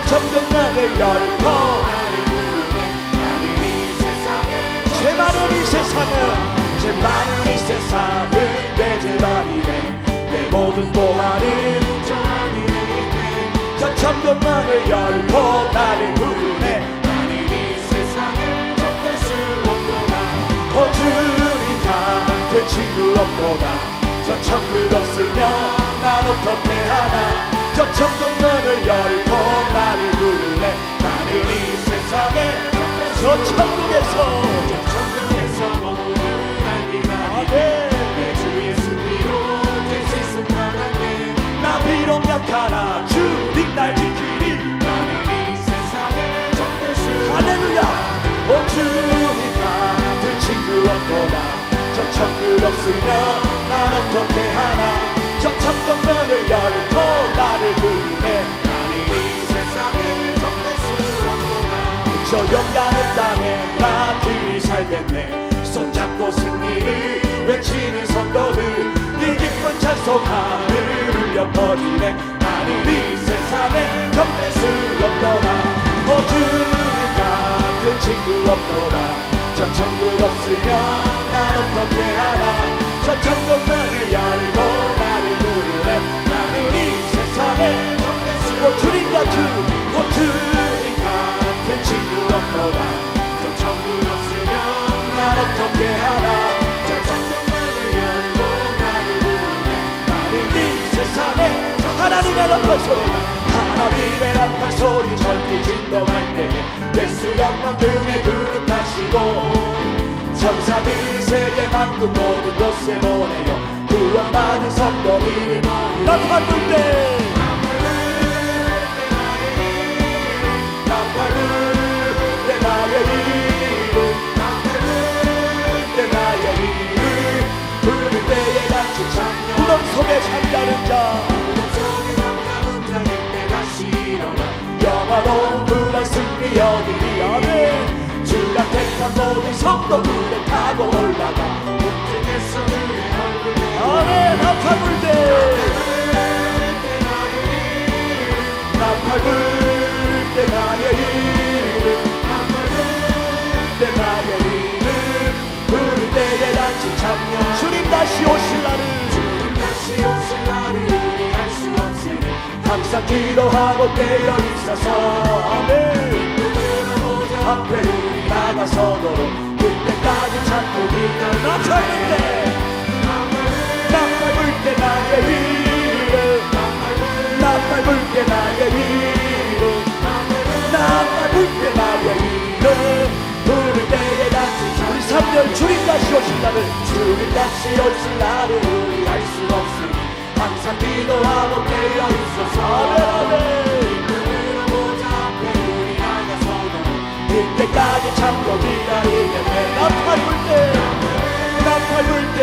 천정문을 열고 죄 많은 이 세상은 죄 많은 이 세상은 내 죄만이네 내 모든 보화는 저 하늘에 있네 저 천정문을 열고 나를 부르네 나는 이 세상을 접할 수 없구나 주님 같은 친구 없구나 저 천국 없으면 난 어떻게 하나 저 천국문을 열고 나를 부르네 나는 이 세상에 저 천국에서 모든 알기가 내 주 예수 피로 될 수 있을 만한데 나 비록 약하나 주님 날 지키리 나는 이 세상에 접할 수 할렐루야 주님 같은 친구 없구나 저 천국 없으면 난 어떻게 하나 저 천국문을 열고 나를 부르네 나는 이 세상을 접할 수 없구나 저 영광의 땅에 나들이 살겠네 손잡고 승리를 외치는 성도들 이 기쁜 찬송 하늘 울려 퍼지네 나는 이 세상에 접할 수 없구나 주님 같은 친구 없구나 저 천국 없으면 난 어떻게 하나 저 천국문을 열고 나를 부르네 나는 이 세상에 주님 같은 친구 없구나 저 천국 없으면 난 어떻게 하나 저 천국문을 열고 나를 부르네 나는 이 세상에 하나님의 나팔 소리 하나님의 나팔 소리 절기 진동할 때에 예수 영광 등에 그릇하시고 천사들이 세계 만국 모든 곳에 보내요 구원받은 성도들이 나팔 불 때 나팔 불 때 나의 이름 나팔 불 때 나의 이름 부를 때에 같이 찬양 구름 속에 잠자는 자 이때 다시 일어나 영화로운 그날 승리 얻으리 아멘 주가 택한 모든 성도들을 타고 올라가 움직였어 그의 얼굴에 아멘 나팔 불 때 나팔 불 때 나의 이름 나팔 불 때 나의 이름 부를 때에 같이 참여 주님 다시 오실 날을 우리 알 수 없으니 항상 기도하고 깨어 있어서 아멘 앞에 우리 나가서도록 그때까지 참고 기다려 나팔 불 때 나팔 불 때 나의 이름 나팔 불 때 나의 이름 나팔 불 때 나의 이름 부를 때에 같이 우리 3년 주님 다시 오실 날을 주님 다시 오실 날을 우리 알 수 없으니 항상 기도하고 깨어 있어서 아멘 그때까지 참고 기다리겠네 나팔 불 때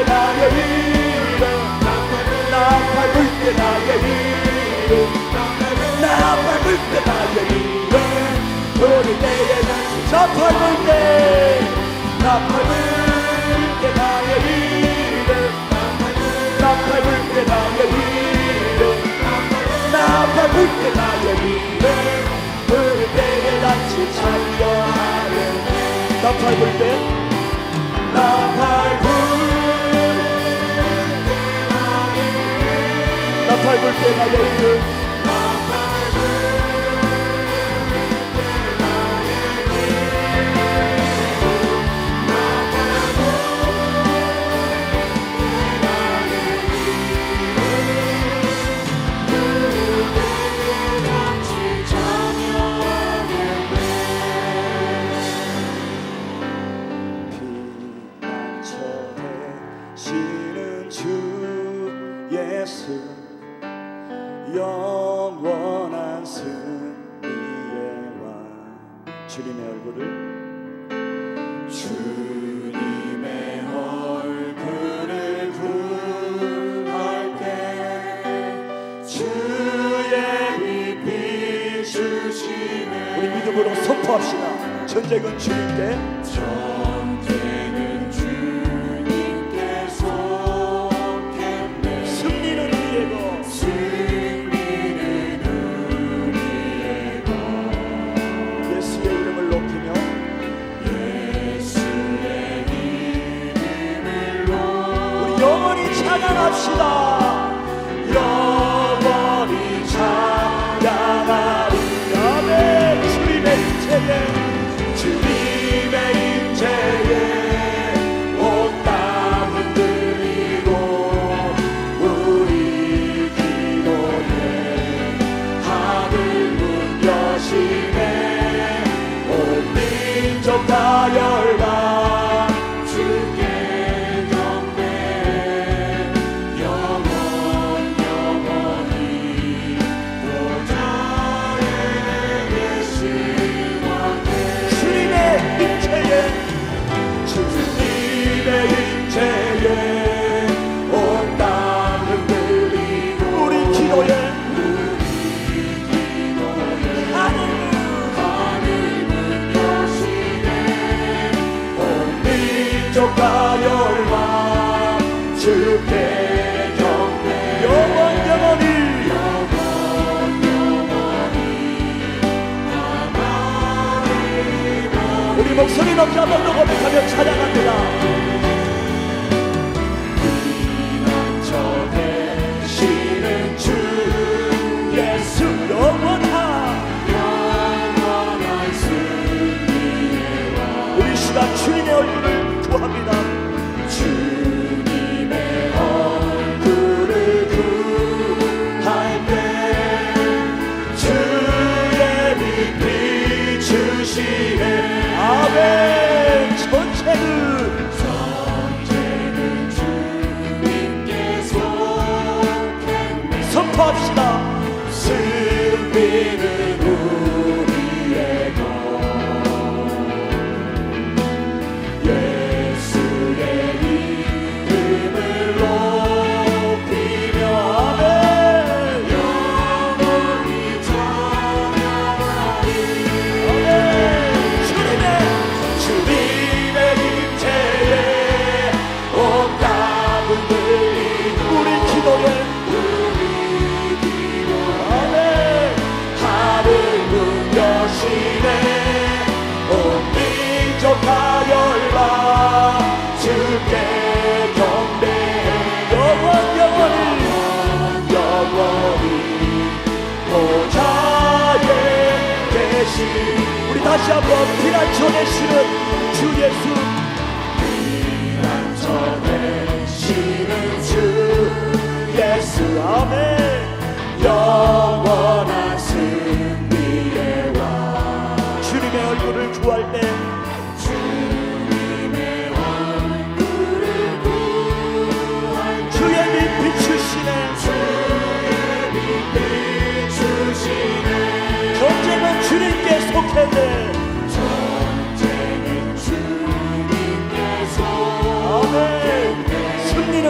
나의 이름 나팔 불 때 나의 이름 나팔 불 때 나의 이름 부를 때에 다시 나팔 불 때 나팔 불 때 나의 이름 나팔 불 때 나의 이름 나팔 불 때 나의 이름 부를 때에 같이 찬양하네 나팔 불 때 나팔 불 나팔 불 때 나의 이름 영원한 승리의 왕 주님의 얼굴을 구할 때 주의 빛 비추시네 우리 믿음으로 선포합시다 전쟁은 주님께 승리는 우리의 것 선포합시다. 영원히 찬양하리. 아멘. 주님의 임재에 주님의 임재에 온 땅 흔들리고 우리 기도에 하늘 문 여시네. 온 민족 다 열방 주께 경배해. 영원히 보좌에 계신 왕께 주님의 임재에 주님의 임재에 온 땅 흔들리고 우리 기도에 하늘 문 여시네. 온 민족과 열방 주께 경배. 영원히 우리 목소리 높이 한번 더 고백하며 찬양합니다. 되시는 주 예수 영원한 승리의 왕. 우리 시간 주님의 얼굴을 구합니다. 주님의 얼굴을 구할 때 주의 빛 비추시네. 아멘. 전체는 주님께 속했네. 선포합시다. 승리는 우리의 것. 예수의 이름을 높이며 아멘. 영원히 찬양하리. 아멘. 주님의 임재에 온 땅 흔들리고 우리 기도에 아멘. 하늘 문 여시네. 온 민족 다 열방 주께 경배해. 영원히 보좌에 계신 우리 다시 한번 피난처 되시는 주 예수. 피난처 되시는 주 예수. 아멘. 영원한 승리의 왕. 주님의 얼굴을 구할 때 주의 빛 비추시네. 전쟁은 주님께 속했네. 아멘. 승리는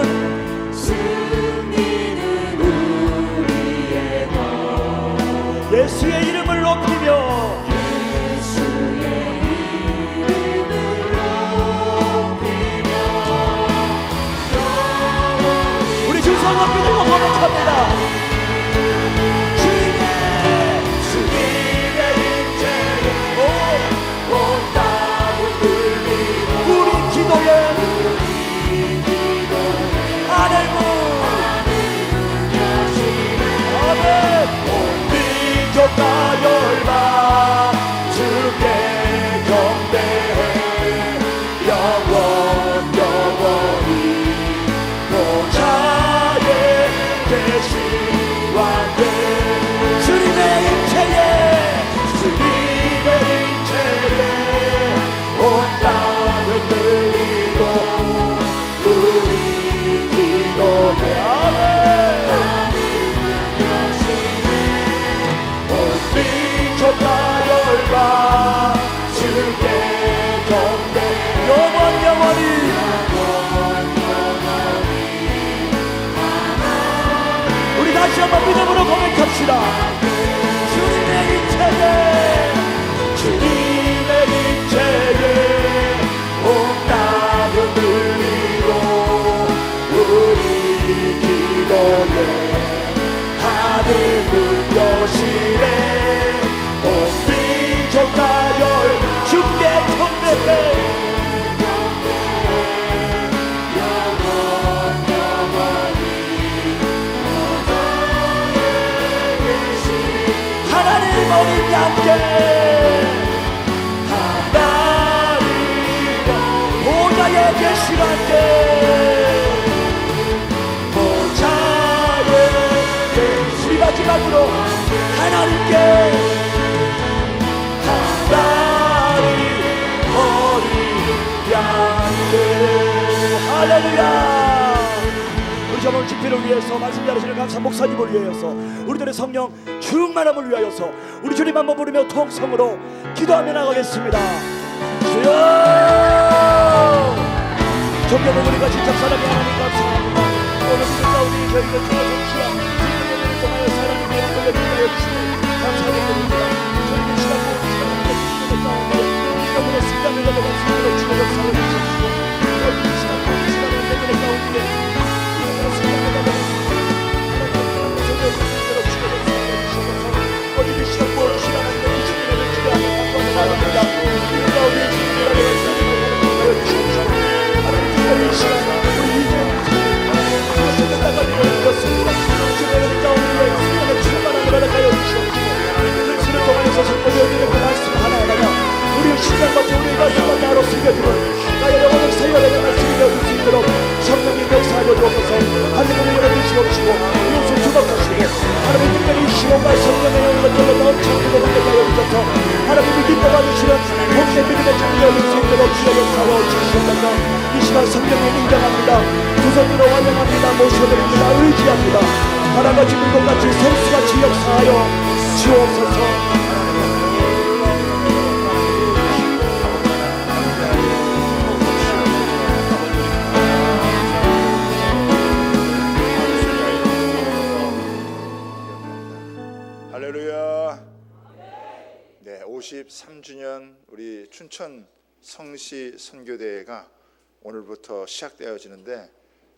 우리의 것. 예수의 이름을 높이며 우리 주 손 높이 들고 고백합니다. 주님의 임재에 온 땅 흔들리고 우리 기도에 하늘 문 아멘. 온 민족 다 열방 주께 경배해. 영원히 보좌에 계신 하나님이 함께 하나님 보좌에 계신 함께 보좌에 계신 우리 마지막으로 하나님께 하나님 머리 향해 할렐루야. 우리 저번 집회를 위해서 말씀 잘하시는 감사 목사님을 위하여서 우리들의 성령 충만함을 위하여서 우리 주님 한번 부르며 통성으로 기도하며 나가겠습니다. 주여 존경하는 우리가 진짜 사랑의 하나님 감사합니다. 오늘 그 가운데 저희가 주어서 시간 주님을 통하여 사랑의 내용을 위하여 주시고 감사드립니다. 저희의 시간 모든 시간을 주시는 가운데 우리가 순간을 가져간 순간으로 주의 역사를 주시고 이 시간 모든 시간을 내게 가운데 우리의 신앙과 우리가 나로 숨겨주고 나의 영혼을 살려내는 말씀이 되어줄 수 있도록 성령님 역사하여 주옵소서. 하늘을 열어주시옵시고 이웃을 주목하시고 하나님 특별히 이 시간과 성령의 영혼을 들러 넘쳐나게 하여 주셔서 하나님이 기뻐받으시는 복된 믿음의 장이 열릴 수 있도록 주여 역사하여 주시옵소서. 이 시간 성령님 인정합니다. 두 손으로 환영합니다. 모셔드립니다. 의지합니다. 하나같이 물고같이 생수같이 역사하여 주옵소서. 할렐루야. 네, 53주년 우리 춘천 성시 선교대회가 오늘부터 시작되어지는데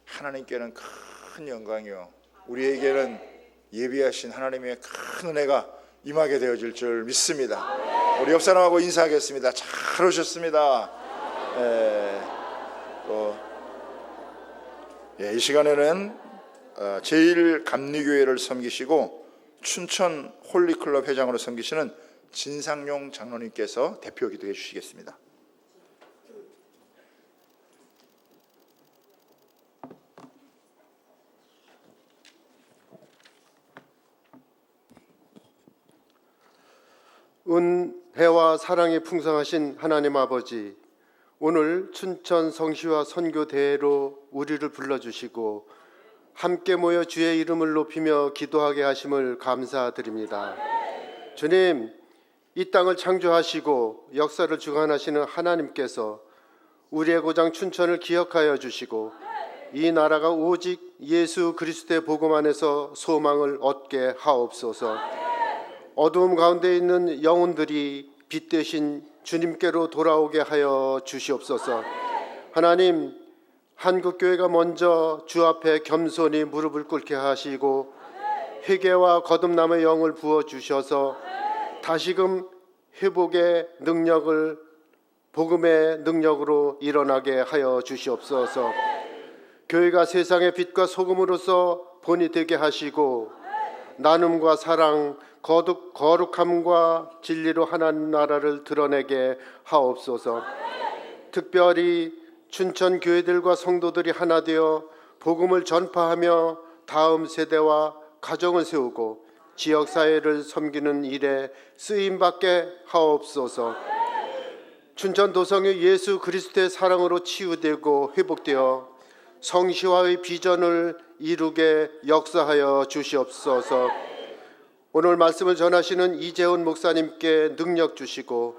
하나님께는 큰 영광이요 우리에게는 예비하신 하나님의 큰 은혜가 임하게 되어질 줄 믿습니다. 우리 옆 사람하고 인사하겠습니다. 잘 오셨습니다. 이 시간에는 제1감리교회를 섬기시고 춘천 홀리클럽 회장으로 섬기시는 진상용 장로님께서 대표 기도해 주시겠습니다. 은혜와 사랑이 풍성하신 하나님 아버지, 오늘 춘천 성시와 선교대회로 우리를 불러주시고 함께 모여 주의 이름을 높이며 기도하게 하심을 감사드립니다. 주님, 이 땅을 창조하시고 역사를 주관하시는 하나님께서 우리의 고장 춘천을 기억하여 주시고 이 나라가 오직 예수 그리스도의 복음 안에서 소망을 얻게 하옵소서. 어두움 가운데 있는 영혼들이 빛 대신 주님께로 돌아오게 하여 주시옵소서. 하나님, 한국교회가 먼저 주 앞에 겸손히 무릎을 꿇게 하시고 회개와 거듭남의 영을 부어주셔서 다시금 회복의 능력을 복음의 능력으로 일어나게 하여 주시옵소서. 교회가 세상의 빛과 소금으로서 본이 되게 하시고 나눔과 사랑, 거룩함과 진리로 하나님 나라를 드러내게 하옵소서. 특별히 춘천 교회들과 성도들이 하나 되어 복음을 전파하며 다음 세대와 가정을 세우고 지역사회를 섬기는 일에 쓰임받게 하옵소서. 춘천 도성이 예수 그리스도의 사랑으로 치유되고 회복되어 성시화의 비전을 이루게 역사하여 주시옵소서. 오늘 말씀을 전하시는 이재훈 목사님께 능력 주시고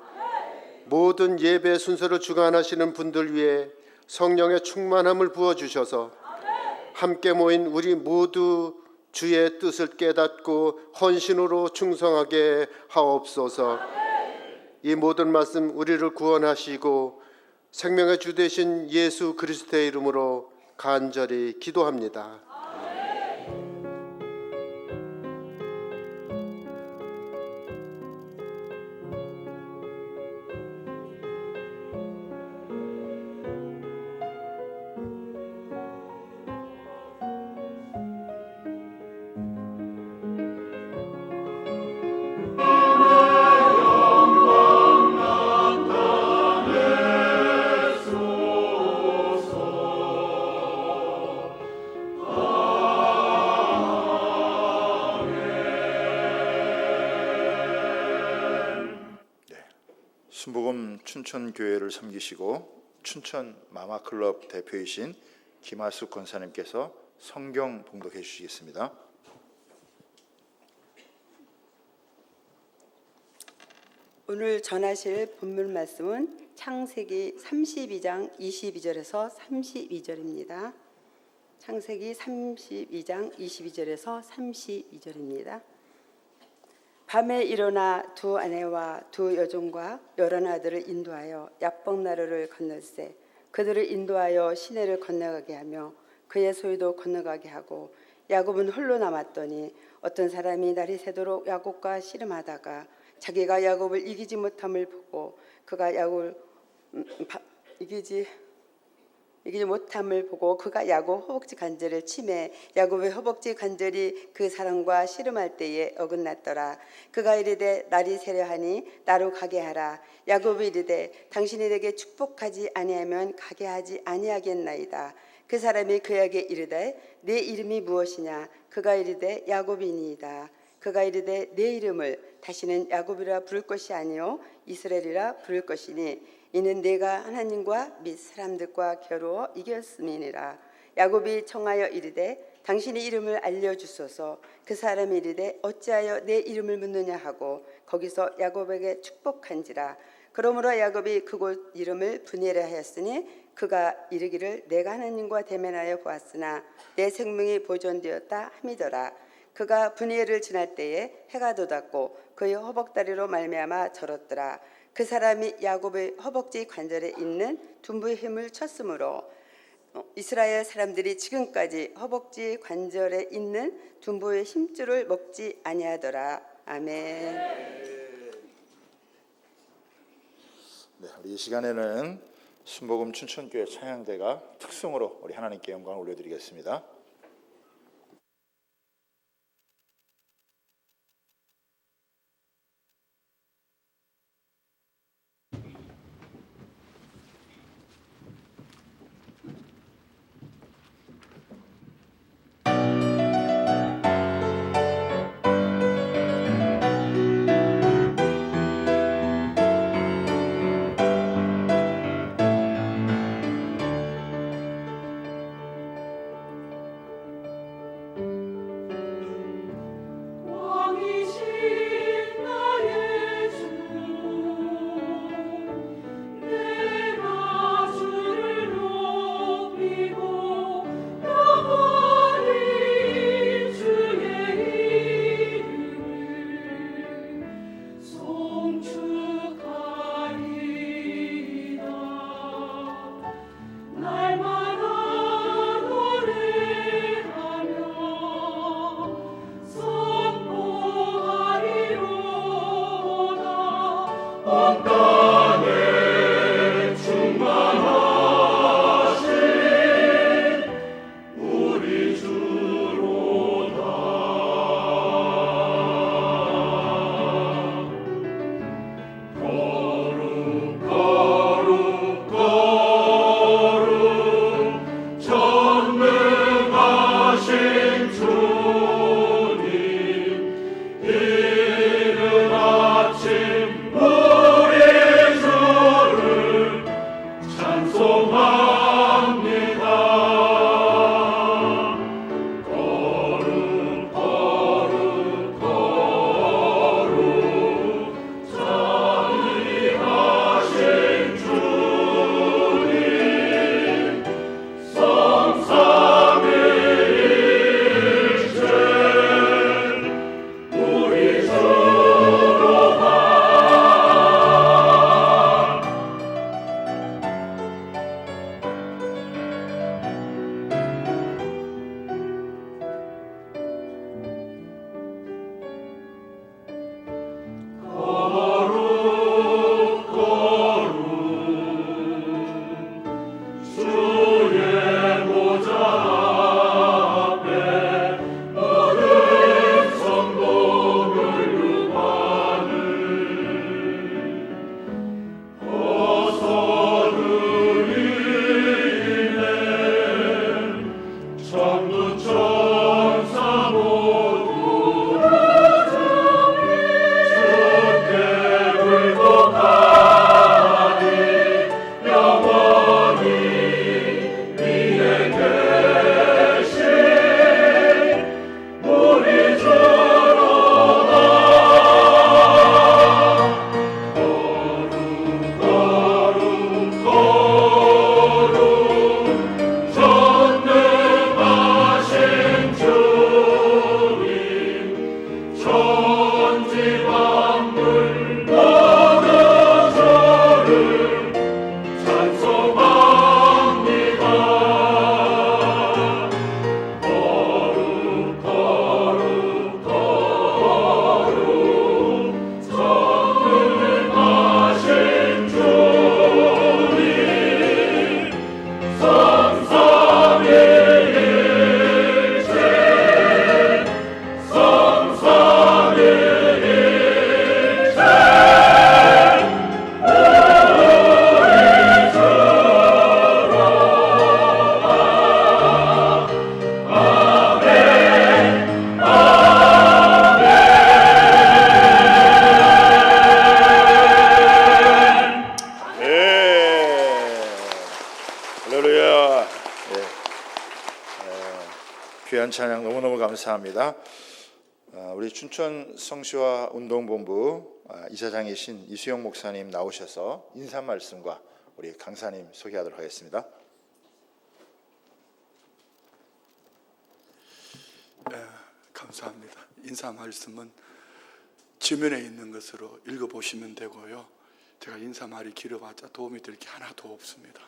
모든 예배 순서를 주관하시는 분들 위해 성령의 충만함을 부어주셔서 함께 모인 우리 모두 주의 뜻을 깨닫고 헌신으로 충성하게 하옵소서. 이 모든 말씀 우리를 구원하시고 생명의 주 되신 예수 그리스도의 이름으로 간절히 기도합니다. 순복음 춘천교회를 섬기시고 춘천 마마클럽 대표이신 김하숙 권사님께서 성경 봉독해 주시겠습니다. 오늘 전하실 본문 말씀은 창세기 32장 22절에서 32절입니다. 창세기 32장 22절에서 32절입니다. 밤에 일어나 두 아내와 두 여종과 여러 아들을 인도하여 야복나루를 건널세 그들을 인도하여 시내를 건너가게 하며 그의 소유도 건너가게 하고 야곱은 홀로 남았더니 어떤 사람이 날이 새도록 야곱과 씨름하다가 자기가 야곱을 이기지 못함을 보고 그가 야곱을 이기지 못함을 보고 그가 야곱 허벅지 관절을 치매 야곱의 허벅지 관절이 그 사람과 씨름할 때에 어긋났더라. 그가 이르되 날이 새려하니 나로 가게 하라. 야곱이 이르되 당신이 내게 축복하지 아니하면 가게 하지 아니하겠나이다. 그 사람이 그에게 이르되 내 이름이 무엇이냐. 그가 이르되 야곱이니이다. 그가 이르되 내 이름을 다시는 야곱이라 부를 것이 아니요 이스라엘이라 부를 것이니 이는 내가 하나님과 및 사람들과 겨루어 이겼음이니라. 야곱이 청하여 이르되 당신의 이름을 알려주소서. 그 사람이 이르되 어찌하여 내 이름을 묻느냐 하고 거기서 야곱에게 축복한지라. 그러므로 야곱이 그곳 이름을 브니엘이라 하였으니 그가 이르기를 내가 하나님과 대면하여 보았으나 내 생명이 보존되었다 함이더라. 그가 브니엘을 지날 때에 해가 돋았고 그의 허벅다리로 말미암아 절었더라. 그 사람이 야곱의 허벅지 관절에 있는 둔부의 힘을 쳤으므로 이스라엘 사람들이 지금까지 허벅지 관절에 있는 둔부의 힘줄을 먹지 아니하더라. 아멘. 네, 우리 이 시간에는 순복음 춘천교회 찬양대가 특성으로 우리 하나님께 영광을 올려드리겠습니다. 귀한 찬양 너무너무 감사합니다. 우리 춘천 성시화 운동본부 이사장이신 이수영 목사님 나오셔서 인사 말씀과 우리 강사님 소개하도록 하겠습니다. 감사합니다. 인사 말씀은 지면에 있는 것으로 읽어보시면 되고요. 제가 인사 말이 길어봤자 도움이 될 게 하나도 없습니다.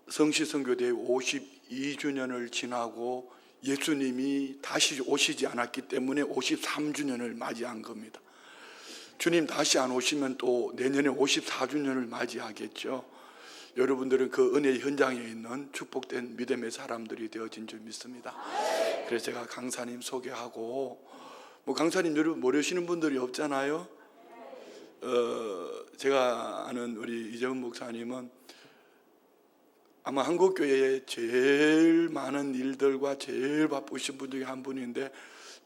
성시선교대 52주년을 지나고 예수님이 다시 오시지 않았기 때문에 53주년을 맞이한 겁니다. 주님 다시 안 오시면 또 내년에 54주년을 맞이하겠죠. 여러분들은 그 은혜의 현장에 있는 축복된 믿음의 사람들이 되어진 줄 믿습니다. 그래서 제가 강사님 소개하고, 강사님 여러분 모르시는 분들이 없잖아요. 제가 아는 우리 이재훈 목사님은 아마 한국교회에 제일 많은 일들과 제일 바쁘신 분 중에 한 분인데,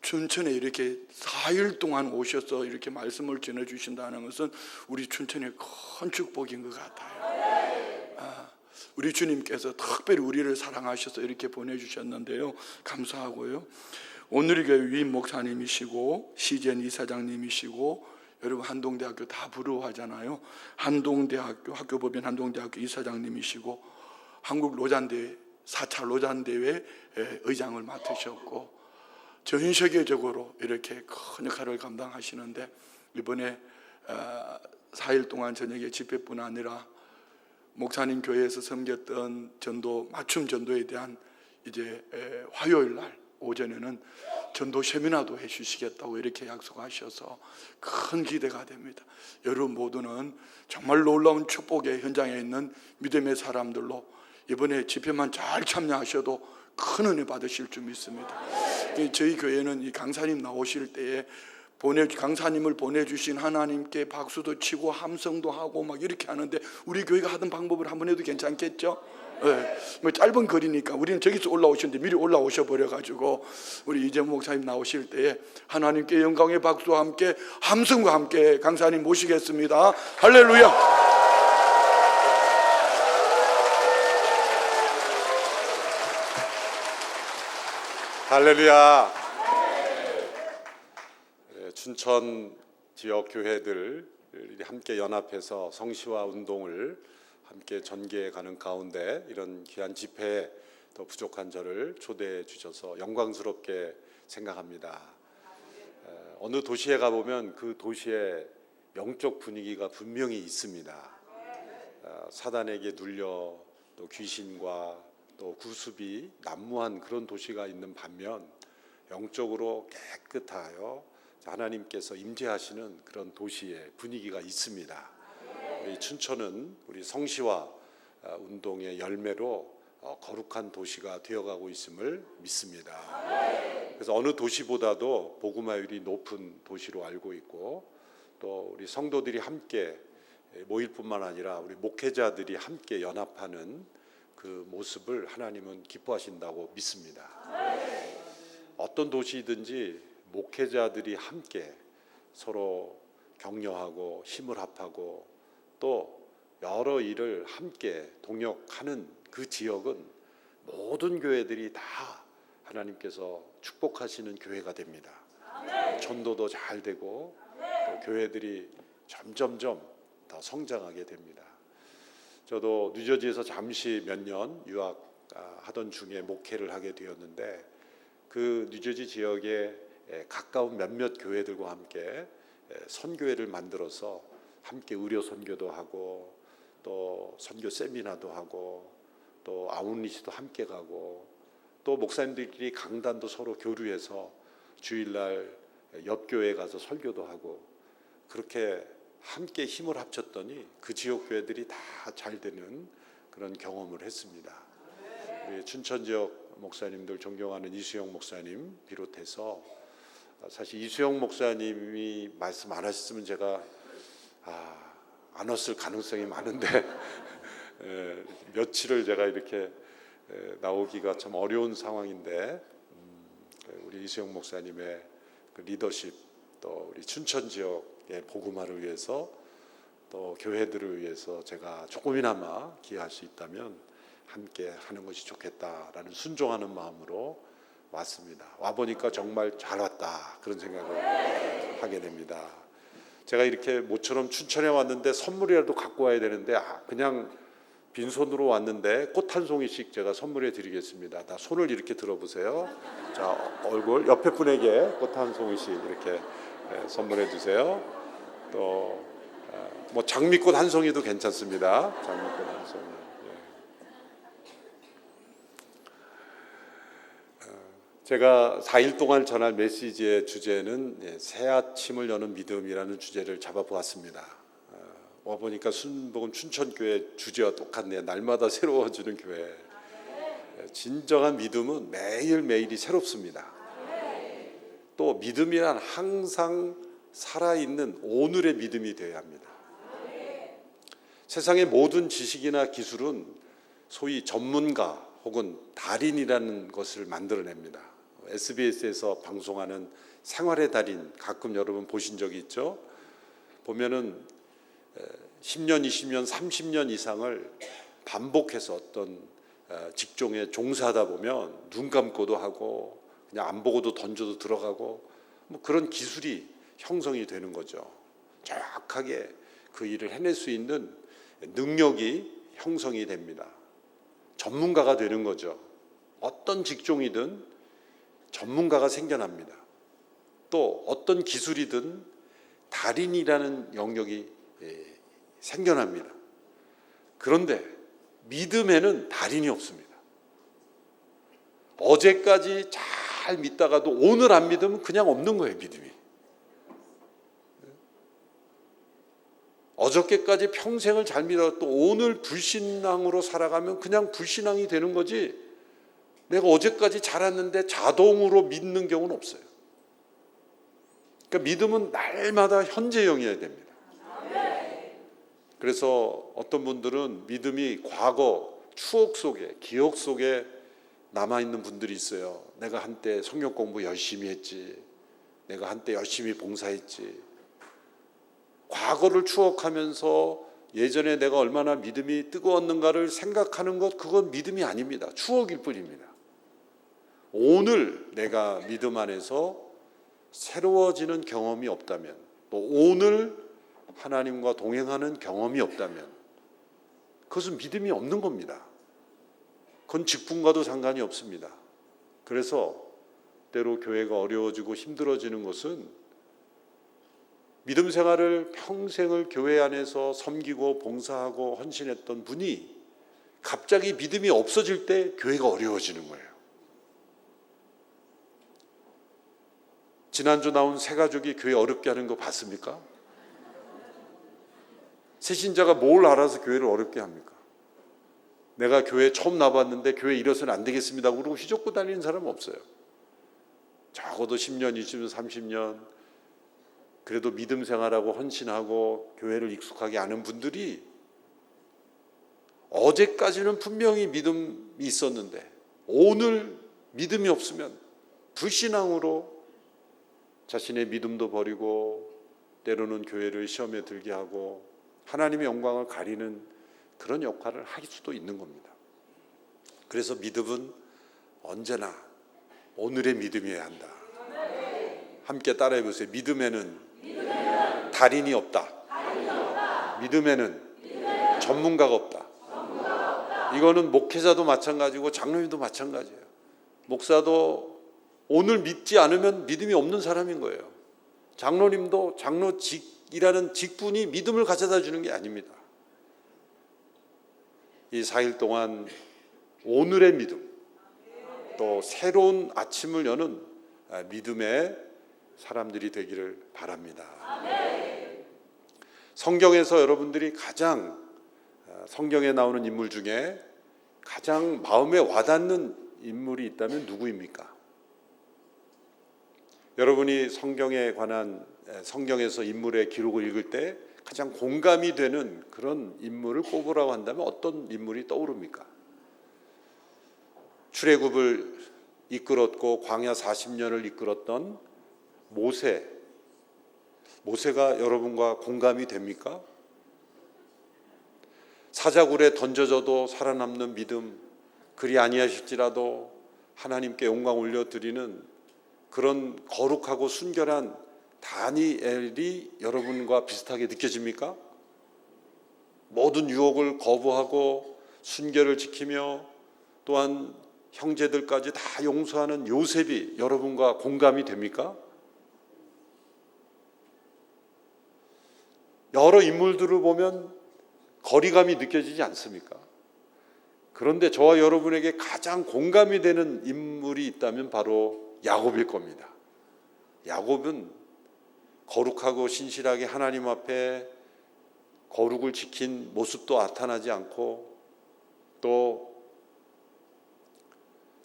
춘천에 이렇게 4일 동안 오셔서 이렇게 말씀을 전해주신다는 것은 우리 춘천의 큰 축복인 것 같아요. 우리 주님께서 특별히 우리를 사랑하셔서 이렇게 보내주셨는데요. 감사하고요. 오늘의 교회 위임 목사님이시고 시젠 이사장님이시고, 여러분 한동대학교 다 부러워하잖아요. 한동대학교 학교법인 한동대학교 이사장님이시고, 한국 로잔대회 4차 로잔대회 의장을 맡으셨고, 전 세계적으로 이렇게 큰 역할을 감당하시는데, 이번에 4일 동안 저녁에 집회뿐 아니라 목사님 교회에서 섬겼던 전도 맞춤 전도에 대한 이제 화요일 날 오전에는 전도 세미나도 해주시겠다고 이렇게 약속하셔서 큰 기대가 됩니다. 여러분 모두는 정말 놀라운 축복의 현장에 있는 믿음의 사람들로 이번에 집회만 잘 참여하셔도 큰 은혜 받으실 줄 믿습니다. 저희 교회는 이 강사님 나오실 때에 강사님을 보내주신 하나님께 박수도 치고 함성도 하고 막 이렇게 하는데, 우리 교회가 하던 방법을 한번 해도 괜찮겠죠? 네. 짧은 거리니까 우리는 저기서 올라오셨는데 미리 올라오셔 버려가지고, 우리 이재문 목사님 나오실 때에 하나님께 영광의 박수와 함께 함성과 함께 강사님 모시겠습니다. 할렐루야. 할렐루야. 춘천 지역 교회들 함께 연합해서 성시화 운동을 함께 전개해 가는 가운데 이런 귀한 집회에 더 부족한 저를 초대해 주셔서 영광스럽게 생각합니다. 어느 도시에 가보면 그 도시의 영적 분위기가 분명히 있습니다. 사단에게 눌려 또 귀신과 또 구습이 난무한 그런 도시가 있는 반면, 영적으로 깨끗하여 하나님께서 임재하시는 그런 도시의 분위기가 있습니다. 우리 춘천은 우리 성시화 운동의 열매로 거룩한 도시가 되어가고 있음을 믿습니다. 그래서 어느 도시보다도 복음화율이 높은 도시로 알고 있고, 또 우리 성도들이 함께 모일 뿐만 아니라 우리 목회자들이 함께 연합하는 그 모습을 하나님은 기뻐하신다고 믿습니다. 어떤 도시든지 목회자들이 함께 서로 격려하고 힘을 합하고 또 여러 일을 함께 동역하는 그 지역은 모든 교회들이 다 하나님께서 축복하시는 교회가 됩니다. 전도도 잘 되고 또 교회들이 점점점 더 성장하게 됩니다. 저도 뉴저지에서 잠시 몇 년 유학하던 중에 목회를 하게 되었는데, 그 뉴저지 지역에 가까운 몇몇 교회들과 함께 선교회를 만들어서 함께 의료 선교도 하고 또 선교 세미나도 하고 또 아웃리치도 함께 가고 또 목사님들끼리 강단도 서로 교류해서 주일날 옆 교회에 가서 설교도 하고, 그렇게 함께 힘을 합쳤더니 그 지역 교회들이 다 잘 되는 그런 경험을 했습니다. 우리 춘천 지역 목사님들 존경하는 이수영 목사님 비롯해서, 사실 이수영 목사님이 말씀 안 하셨으면 제가 안 왔을 가능성이 많은데 며칠을 제가 이렇게 나오기가 참 어려운 상황인데, 우리 이수영 목사님의 그 리더십, 또 우리 춘천 지역의 복음화를 위해서 또 교회들을 위해서 제가 조금이나마 기여할 수 있다면 함께 하는 것이 좋겠다라는 순종하는 마음으로 왔습니다. 와 보니까 정말 잘 왔다 그런 생각을 하게 됩니다. 제가 이렇게 모처럼 춘천에 왔는데 선물이라도 갖고 와야 되는데 그냥 빈손으로 왔는데 꽃 한 송이씩 제가 선물해 드리겠습니다. 다 손을 이렇게 들어보세요. 자, 얼굴 옆에 분에게 꽃 한 송이씩 이렇게 선물해 주세요. 또 뭐 장미꽃 한 송이도 괜찮습니다. 장미꽃 한 송이. 제가 4일 동안 전할 메시지의 주제는 새 아침을 여는 믿음이라는 주제를 잡아보았습니다. 와보니까 순복음 춘천교회 주제와 똑같네요. 날마다 새로워지는 교회. 진정한 믿음은 매일매일이 새롭습니다. 또 믿음이란 항상 살아있는 오늘의 믿음이 되어야 합니다. 세상의 모든 지식이나 기술은 소위 전문가 혹은 달인이라는 것을 만들어냅니다. SBS에서 방송하는 생활의 달인 가끔 여러분 보신 적이 있죠? 보면은 10년, 20년, 30년 이상을 반복해서 어떤 직종에 종사하다 보면 눈 감고도 하고 그냥 안 보고도 던져도 들어가고 뭐 그런 기술이 형성이 되는 거죠. 정확하게 그 일을 해낼 수 있는 능력이 형성이 됩니다. 전문가가 되는 거죠. 어떤 직종이든 전문가가 생겨납니다. 또 어떤 기술이든 달인이라는 영역이 생겨납니다. 그런데 믿음에는 달인이 없습니다. 어제까지 잘 믿다가도 오늘 안 믿으면 그냥 없는 거예요, 믿음이. 어저께까지 평생을 잘 믿다가 또 오늘 불신앙으로 살아가면 그냥 불신앙이 되는 거지, 내가 어제까지 잘했는데 자동으로 믿는 경우는 없어요. 그러니까 믿음은 날마다 현재형이어야 됩니다. 그래서 어떤 분들은 믿음이 과거 추억 속에, 기억 속에 남아있는 분들이 있어요. 내가 한때 성경 공부 열심히 했지, 내가 한때 열심히 봉사했지. 과거를 추억하면서 예전에 내가 얼마나 믿음이 뜨거웠는가를 생각하는 것, 그건 믿음이 아닙니다. 추억일 뿐입니다. 오늘 내가 믿음 안에서 새로워지는 경험이 없다면, 또 오늘 하나님과 동행하는 경험이 없다면 그것은 믿음이 없는 겁니다. 그건 직분과도 상관이 없습니다. 그래서 때로 교회가 어려워지고 힘들어지는 것은 믿음 생활을 평생을 교회 안에서 섬기고 봉사하고 헌신했던 분이 갑자기 믿음이 없어질 때 교회가 어려워지는 거예요. 지난주 나온 새 가족이 교회 어렵게 하는 거 봤습니까? 새신자가 뭘 알아서 교회를 어렵게 합니까? 내가 교회 처음 나봤는데 교회 이래서는 안 되겠습니다 그러고 휘젓고 다니는 사람은 없어요. 적어도 10년, 20년, 30년 그래도 믿음 생활하고 헌신하고 교회를 익숙하게 아는 분들이 어제까지는 분명히 믿음이 있었는데 오늘 믿음이 없으면 불신앙으로 자신의 믿음도 버리고 때로는 교회를 시험에 들게 하고 하나님의 영광을 가리는 그런 역할을 할 수도 있는 겁니다. 그래서 믿음은 언제나 오늘의 믿음이어야 한다. 함께 따라해 보세요. 믿음에는 달인이 없다. 믿음에는 전문가가 없다. 이거는 목회자도 마찬가지고 장로님도 마찬가지예요. 목사도 오늘 믿지 않으면 믿음이 없는 사람인 거예요. 장로님도 장로직이라는 직분이 믿음을 가져다 주는 게 아닙니다. 이 4일 동안 오늘의 믿음, 또 새로운 아침을 여는 믿음의 사람들이 되기를 바랍니다. 성경에서 여러분들이 가장 성경에 나오는 인물 중에 가장 마음에 와닿는 인물이 있다면 누구입니까? 여러분이 성경에 관한 성경에서 인물의 기록을 읽을 때 가장 공감이 되는 그런 인물을 꼽으라고 한다면 어떤 인물이 떠오릅니까? 출애굽을 이끌었고 광야 40년을 이끌었던 모세가 여러분과 공감이 됩니까? 사자굴에 던져져도 살아남는 믿음, 그리 아니하실지라도 하나님께 영광 올려드리는 그런 거룩하고 순결한 다니엘이 여러분과 비슷하게 느껴집니까? 모든 유혹을 거부하고 순결을 지키며 또한 형제들까지 다 용서하는 요셉이 여러분과 공감이 됩니까? 여러 인물들을 보면 거리감이 느껴지지 않습니까? 그런데 저와 여러분에게 가장 공감이 되는 인물이 있다면 바로 야곱일 겁니다. 야곱은 거룩하고 신실하게 하나님 앞에 거룩을 지킨 모습도 나타나지 않고 또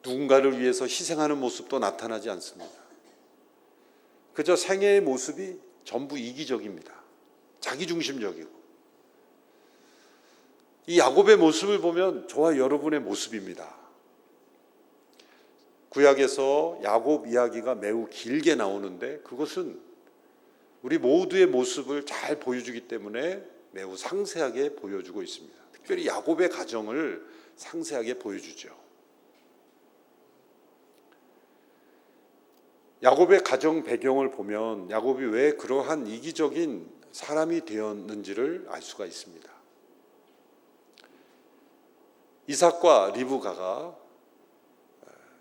누군가를 위해서 희생하는 모습도 나타나지 않습니다. 그저 생애의 모습이 전부 이기적입니다. 자기중심적이고. 이 야곱의 모습을 보면 저와 여러분의 모습입니다. 구약에서 야곱 이야기가 매우 길게 나오는데 그것은 우리 모두의 모습을 잘 보여주기 때문에 매우 상세하게 보여주고 있습니다. 특별히 야곱의 가정을 상세하게 보여주죠. 야곱의 가정 배경을 보면 야곱이 왜 그러한 이기적인 사람이 되었는지를 알 수가 있습니다. 이삭과 리브가가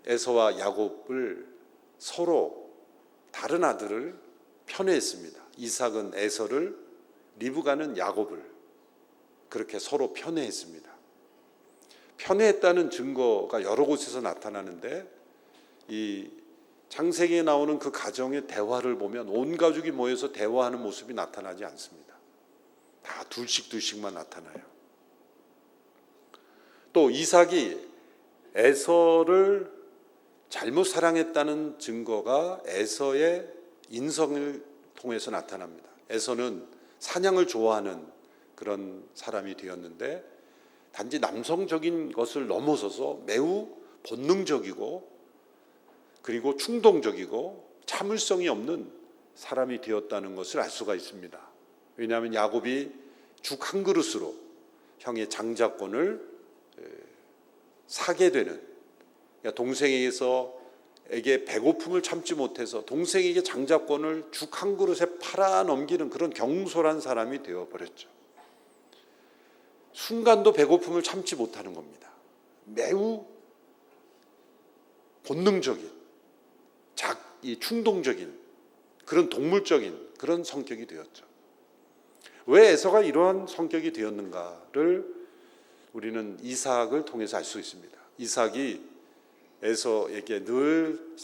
에서와 야곱을 서로 다른 아들을 편애했습니다. 이삭은 에서를, 리브가는 야곱을 그렇게 서로 편애했습니다. 편애했다는 증거가 여러 곳에서 나타나는데 이 창세기에 나오는 그 가정의 대화를 보면 온 가족이 모여서 대화하는 모습이 나타나지 않습니다. 다 둘씩만 나타나요. 또 이삭이 에서를 잘못 사랑했다는 증거가 에서의 인성을 통해서 나타납니다. 에서는 사냥을 좋아하는 그런 사람이 되었는데 단지 남성적인 것을 넘어서서 매우 본능적이고 그리고 충동적이고 참을성이 없는 사람이 되었다는 것을 알 수가 있습니다. 왜냐하면 야곱이 죽 한 그릇으로 형의 장자권을 사게 되는, 그러니까 동생에게 배고픔을 참지 못해서 동생에게 장자권을 죽 한 그릇에 팔아 넘기는 그런 경솔한 사람이 되어버렸죠. 순간도 배고픔을 참지 못하는 겁니다. 매우 본능적인, 충동적인 그런 동물적인 그런 성격이 되었죠. 왜 에서가 이러한 성격이 되었는가를 우리는 이삭을 통해서 알 수 있습니다. 이삭이 에서에게 늘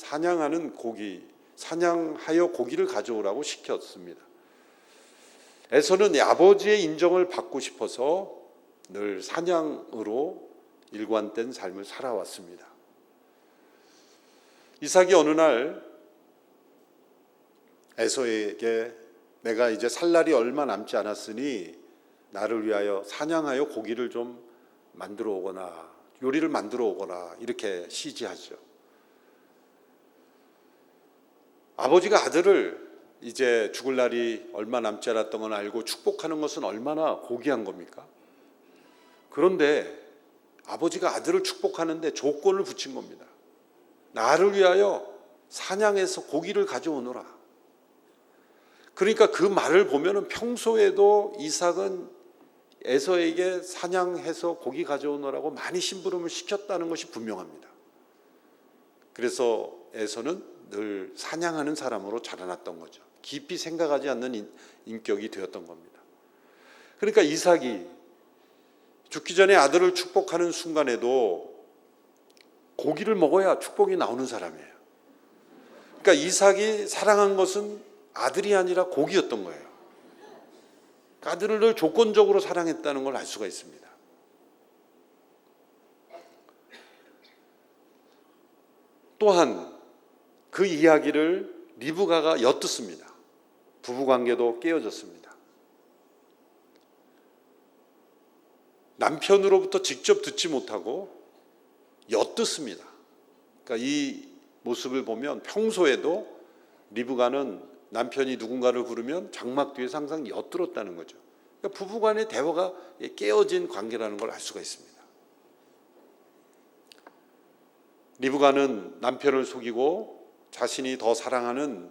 사냥하여 고기를 가져오라고 시켰습니다. 에서는 아버지의 인정을 받고 싶어서 늘 사냥으로 일관된 삶을 살아왔습니다. 이삭이 어느 날 에서에게 내가 이제 살 날이 얼마 남지 않았으니 나를 위하여 사냥하여 고기를 좀 만들어 오거나 요리를 만들어 오거나 이렇게 시지하죠. 아버지가 아들을 이제 죽을 날이 얼마 남지 않았던 건 알고 축복하는 것은 얼마나 고귀한 겁니까? 그런데 아버지가 아들을 축복하는데 조건을 붙인 겁니다. 나를 위하여 사냥해서 고기를 가져오너라. 그러니까 그 말을 보면 평소에도 이삭은 에서에게 사냥해서 고기 가져오느라고 많이 심부름을 시켰다는 것이 분명합니다. 그래서 에서는 늘 사냥하는 사람으로 자라났던 거죠. 깊이 생각하지 않는 인격이 되었던 겁니다. 그러니까 이삭이 죽기 전에 아들을 축복하는 순간에도 고기를 먹어야 축복이 나오는 사람이에요. 그러니까 이삭이 사랑한 것은 아들이 아니라 고기였던 거예요. 아들을 늘 조건적으로 사랑했다는 걸 알 수가 있습니다. 또한 그 이야기를 리브가가 엿듣습니다. 부부관계도 깨어졌습니다. 남편으로부터 직접 듣지 못하고 엿듣습니다. 그러니까 이 모습을 보면 평소에도 리브가는 남편이 누군가를 부르면 장막 뒤에서 항상 엿들었다는 거죠. 그러니까 부부간의 대화가 깨어진 관계라는 걸 알 수가 있습니다. 리브가는 남편을 속이고 자신이 더 사랑하는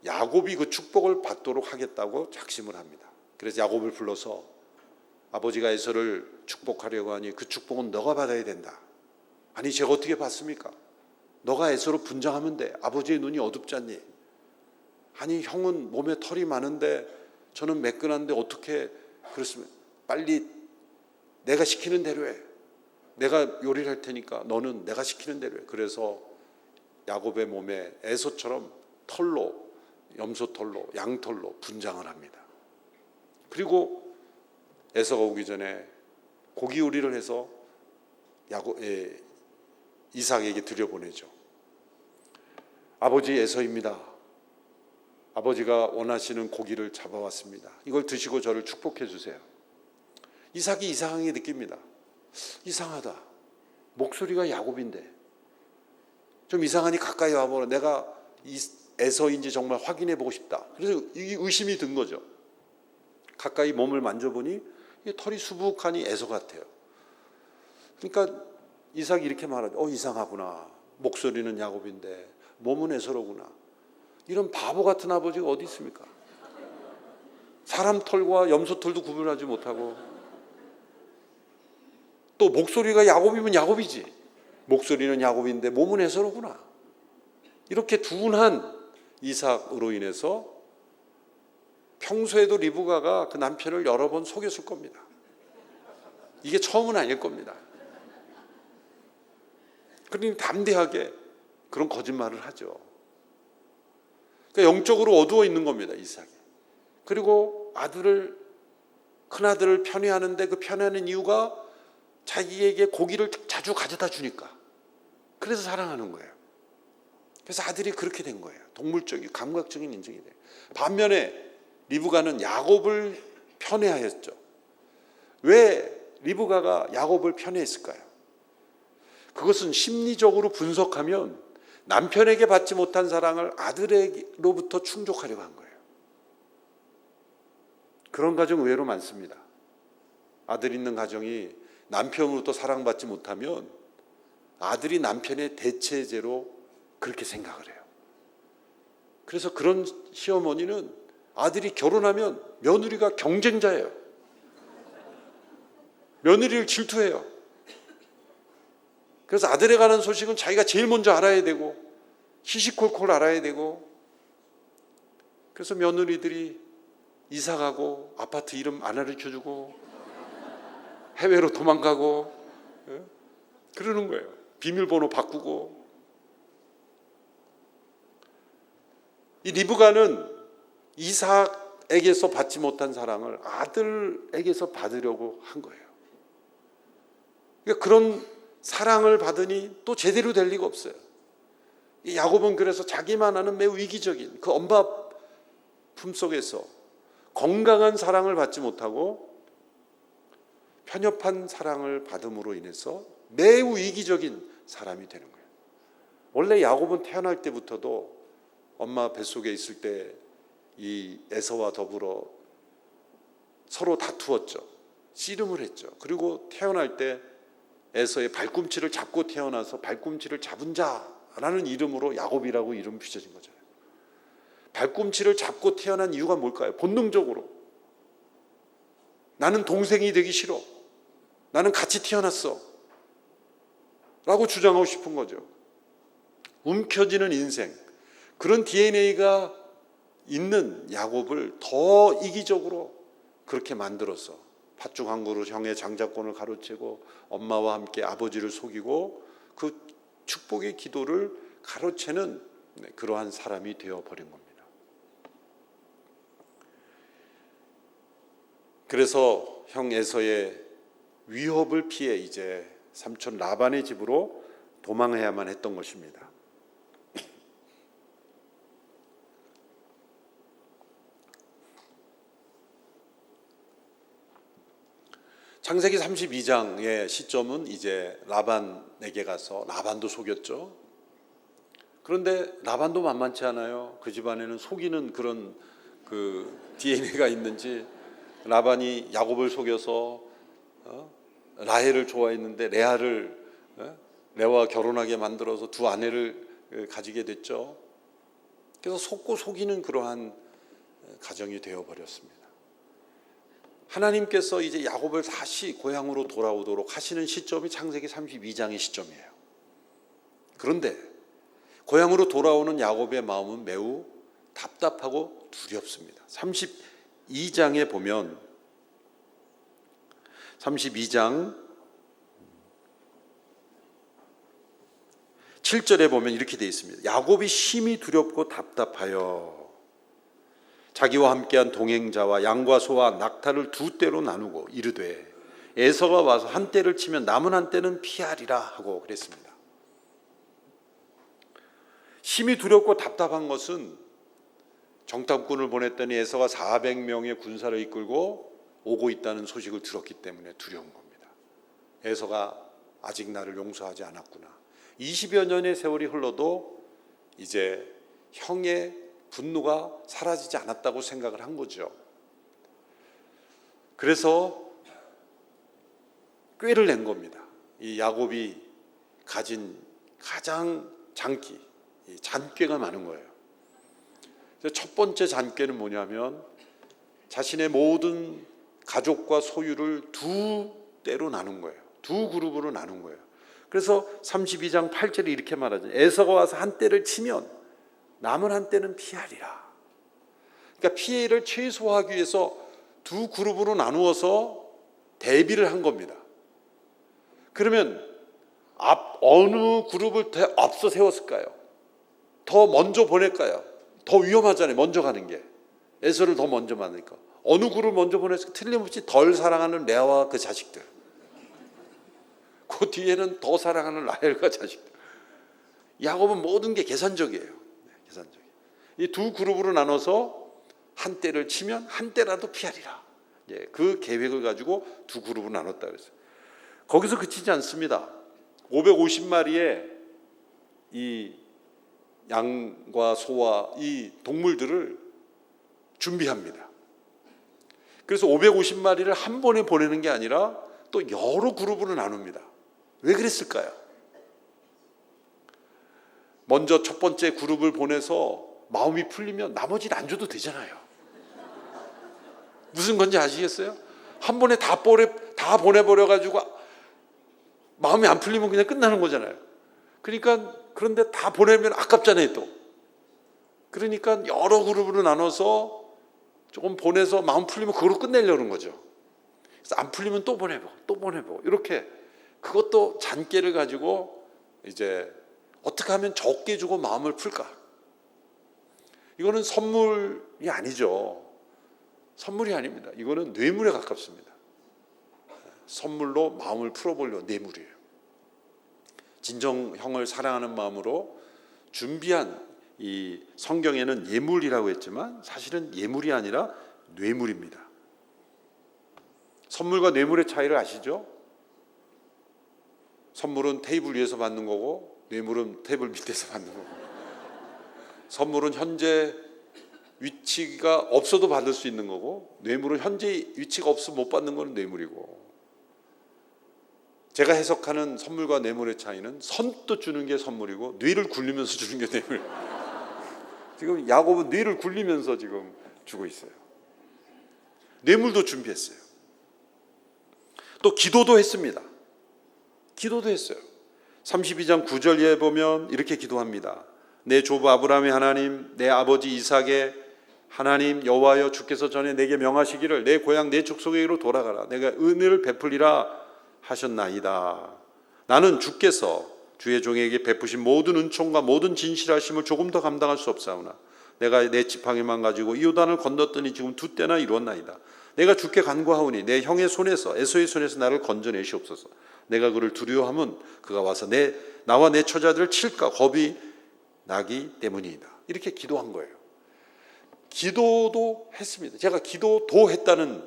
야곱이 그 축복을 받도록 하겠다고 작심을 합니다. 그래서 야곱을 불러서 아버지가 에서를 축복하려고 하니 그 축복은 너가 받아야 된다. 아니 제가 어떻게 받습니까? 너가 에서로 분장하면 돼. 아버지의 눈이 어둡지 않니? 아니 형은 몸에 털이 많은데 저는 매끈한데 어떻게 그렇습니까? 빨리 내가 시키는 대로 해. 내가 요리를 할 테니까 너는 내가 시키는 대로 해. 그래서 야곱의 몸에 에서처럼 털로, 염소털로, 양털로 분장을 합니다. 그리고 에서가 오기 전에 고기 요리를 해서 이삭에게 들여보내죠. 아버지 에서입니다. 아버지가 원하시는 고기를 잡아왔습니다. 이걸 드시고 저를 축복해 주세요. 이삭이 이상하게 느낍니다. 이상하다. 목소리가 야곱인데 좀 이상하니 가까이 와보라. 내가 에서인지 정말 확인해 보고 싶다. 그래서 이 의심이 든 거죠. 가까이 몸을 만져보니 털이 수북하니 에서 같아요. 그러니까 이삭이 이렇게 말하죠. 이상하구나. 목소리는 야곱인데 몸은 에서로구나. 이런 바보 같은 아버지가 어디 있습니까? 사람 털과 염소 털도 구분하지 못하고 또 목소리가 야곱이면 야곱이지. 목소리는 야곱인데 몸은 에서로구나. 이렇게 둔한 이삭으로 인해서 평소에도 리브가가 그 남편을 여러 번 속였을 겁니다. 이게 처음은 아닐 겁니다. 그러니 담대하게 그런 거짓말을 하죠. 그러니까 영적으로 어두워 있는 겁니다, 이삭이. 그리고 큰아들을 편애하는데 그 편애하는 이유가 자기에게 고기를 자주 가져다 주니까. 그래서 사랑하는 거예요. 그래서 아들이 그렇게 된 거예요. 동물적인, 감각적인 인정이 돼요. 반면에 리브가는 야곱을 편애하였죠. 왜 리브가가 야곱을 편애했을까요? 그것은 심리적으로 분석하면 남편에게 받지 못한 사랑을 아들에게로부터 충족하려고 한 거예요. 그런 가정 의외로 많습니다. 아들 있는 가정이 남편으로부터 사랑받지 못하면 아들이 남편의 대체제로 그렇게 생각을 해요. 그래서 그런 시어머니는 아들이 결혼하면 며느리가 경쟁자예요. 며느리를 질투해요. 그래서 아들에 관한 소식은 자기가 제일 먼저 알아야 되고 시시콜콜 알아야 되고, 그래서 며느리들이 이사가고 아파트 이름 안 가르쳐주고 해외로 도망가고 그러는 거예요. 비밀번호 바꾸고. 이 리브가는 이삭에게서 받지 못한 사랑을 아들에게서 받으려고 한 거예요. 그러니까 그런 사랑을 받으니 또 제대로 될 리가 없어요. 이 야곱은 그래서 자기만 아는 매우 이기적인 그 엄마 품속에서 건강한 사랑을 받지 못하고 편협한 사랑을 받음으로 인해서 매우 이기적인 사람이 되는 거예요. 원래 야곱은 태어날 때부터도 엄마 뱃속에 있을 때 이 에서와 더불어 서로 다투었죠. 씨름을 했죠. 그리고 태어날 때 에서의 발꿈치를 잡고 태어나서 발꿈치를 잡은 자라는 이름으로 야곱이라고 이름 붙여진 거잖아요. 발꿈치를 잡고 태어난 이유가 뭘까요? 본능적으로 나는 동생이 되기 싫어, 나는 같이 태어났어 라고 주장하고 싶은 거죠. 움켜쥐는 인생, 그런 DNA가 있는 야곱을 더 이기적으로 그렇게 만들어서 팥죽 한 그릇 형의 장자권을 가로채고 엄마와 함께 아버지를 속이고 그 축복의 기도를 가로채는 그러한 사람이 되어버린 겁니다. 그래서 형 에서의 위협을 피해 이제 삼촌 라반의 집으로 도망해야만 했던 것입니다. 창세기 32장의 시점은 이제 라반에게 가서, 라반도 속였죠. 그런데 라반도 만만치 않아요. 그 집안에는 속이는 그런 그 DNA가 있는지 라반이 야곱을 속여서 라헬을 좋아했는데 레아를 레아와 결혼하게 만들어서 두 아내를 가지게 됐죠. 그래서 속고 속이는 그러한 가정이 되어버렸습니다. 하나님께서 이제 야곱을 다시 고향으로 돌아오도록 하시는 시점이 창세기 32장의 시점이에요. 그런데 고향으로 돌아오는 야곱의 마음은 매우 답답하고 두렵습니다. 32장에 보면 32장 7절에 보면 이렇게 되어 있습니다. 야곱이 심히 두렵고 답답하여 자기와 함께한 동행자와 양과 소와 낙타를 두 떼로 나누고 이르되 에서가 와서 한 떼를 치면 남은 한 떼는 피하리라 하고 그랬습니다. 심히 두렵고 답답한 것은 정탐꾼을 보냈더니 에서가 400명의 군사를 이끌고 오고 있다는 소식을 들었기 때문에 두려운 겁니다. 에서가 아직 나를 용서하지 않았구나. 20여 년의 세월이 흘러도 이제 형의 분노가 사라지지 않았다고 생각을 한 거죠. 그래서 꾀를 낸 겁니다. 이 야곱이 가진 가장 장기, 잔꾀가 많은 거예요. 첫 번째 잔꾀는 뭐냐면 자신의 모든 가족과 소유를 두 떼로 나눈 거예요. 두 그룹으로 나눈 거예요. 그래서 32장 8절에 이렇게 말하죠. 에서가 와서 한 떼를 치면 남은 한 떼는 피하리라. 그러니까 피해를 최소화하기 위해서 두 그룹으로 나누어서 대비를 한 겁니다. 그러면 어느 그룹을 더 앞서 세웠을까요? 더 먼저 보낼까요? 더 위험하잖아요. 먼저 가는 게. 에서를 더 먼저 만나니까. 어느 그룹을 먼저 보냈을까? 틀림없이 덜 사랑하는 레아와 그 자식들. 그 뒤에는 더 사랑하는 라헬과 자식들. 야곱은 모든 게 계산적이에요. 계산적이에요. 이 두 그룹으로 나눠서 한 떼를 치면 한 떼라도 피하리라. 그 계획을 가지고 두 그룹으로 나눴다 그랬어요. 거기서 그치지 않습니다. 550마리의 이 양과 소와 이 동물들을 준비합니다. 그래서 550마리를 한 번에 보내는 게 아니라 또 여러 그룹으로 나눕니다. 왜 그랬을까요? 먼저 첫 번째 그룹을 보내서 마음이 풀리면 나머지는 안 줘도 되잖아요. 무슨 건지 아시겠어요? 한 번에 다 보내버려가지고 마음이 안 풀리면 그냥 끝나는 거잖아요. 그러니까 그런데 다 보내면 아깝잖아요 또. 그러니까 여러 그룹으로 나눠서 조금 보내서 마음 풀리면 그걸로 끝내려는 거죠. 그래서 안 풀리면 또 보내보고 이렇게 그것도 잔꾀를 가지고 이제 어떻게 하면 적게 주고 마음을 풀까? 이거는 선물이 아니죠. 선물이 아닙니다. 이거는 뇌물에 가깝습니다. 선물로 마음을 풀어보려는 뇌물이에요. 진정 형을 사랑하는 마음으로 준비한 이 성경에는 예물이라고 했지만 사실은 예물이 아니라 뇌물입니다. 선물과 뇌물의 차이를 아시죠? 선물은 테이블 위에서 받는 거고 뇌물은 테이블 밑에서 받는 거고. 선물은 현재 위치가 없어도 받을 수 있는 거고 뇌물은 현재 위치가 없어 못 받는 거는 뇌물이고. 제가 해석하는 선물과 뇌물의 차이는 선뜻 주는 게 선물이고 뇌를 굴리면서 주는 게 뇌물. 지금 야곱은 뇌를 굴리면서 지금 주고 있어요. 뇌물도 준비했어요. 또 기도도 했습니다. 기도도 했어요. 32장 9절에 보면 이렇게 기도합니다. 내 조부 아브라함의 하나님, 내 아버지 이삭의 하나님 여호와여, 주께서 전에 내게 명하시기를 내 고향 내 족속에게로 돌아가라. 내가 은혜를 베풀리라 하셨나이다. 나는 주께서 주의 종에게 베푸신 모든 은총과 모든 진실하심을 조금 더 감당할 수 없사오나 내가 내 지팡이만 가지고 이 요단을 건넜더니 지금 두 때나 이루었나이다. 내가 주께 간구하오니 내 형의 손에서 에서의 손에서 나를 건져내시옵소서. 내가 그를 두려워하면 그가 와서 나와 내 처자들을 칠까 겁이 나기 때문이다. 이렇게 기도한 거예요. 기도도 했습니다. 제가 기도도 했다는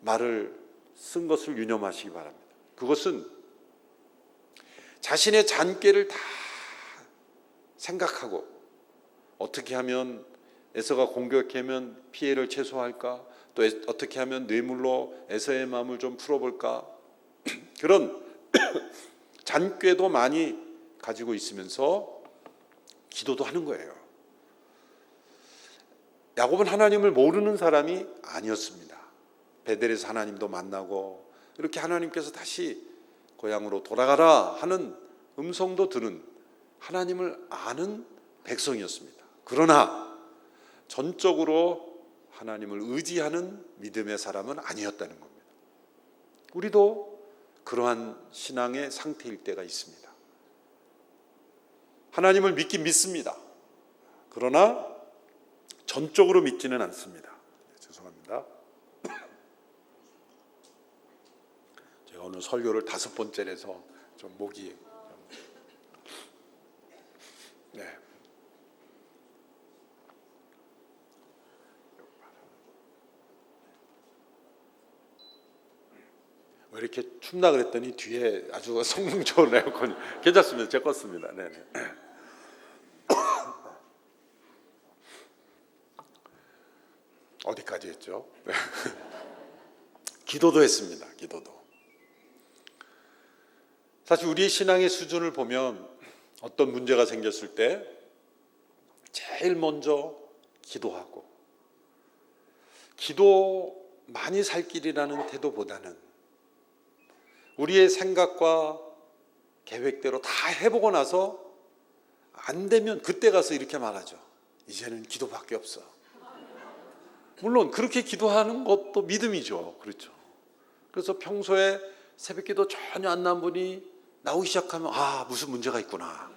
말을 쓴 것을 유념하시기 바랍니다. 그것은 자신의 잔꾀를 다 생각하고 어떻게 하면 에서가 공격하면 피해를 최소화할까? 또 어떻게 하면 뇌물로 에서의 마음을 좀 풀어볼까? 그런 잔꾀도 많이 가지고 있으면서 기도도 하는 거예요. 야곱은 하나님을 모르는 사람이 아니었습니다. 베델에서 하나님도 만나고 이렇게 하나님께서 다시 고향으로 돌아가라 하는 음성도 들은 하나님을 아는 백성이었습니다. 그러나 전적으로 하나님을 의지하는 믿음의 사람은 아니었다는 겁니다. 우리도 그러한 신앙의 상태일 때가 있습니다. 하나님을 믿긴 믿습니다. 그러나 전적으로 믿지는 않습니다. 죄송합니다. 제가 오늘 설교를 5번째라서 좀 목이 네. 왜 이렇게 춥나 그랬더니 뒤에 아주 성능 좋은 에어컨이 괜찮습니다. 제 껐습니다. 네네. 어디까지 했죠? 네. 기도도 했습니다. 기도도. 사실 우리의 신앙의 수준을 보면 어떤 문제가 생겼을 때 제일 먼저 기도하고 기도 많이 살 길이라는 태도보다는 우리의 생각과 계획대로 다 해보고 나서 안 되면 그때 가서 이렇게 말하죠. 이제는 기도밖에 없어. 물론 그렇게 기도하는 것도 믿음이죠. 그렇죠. 그래서 평소에 새벽기도 전혀 안 나온 분이 나오기 시작하면 아, 무슨 문제가 있구나.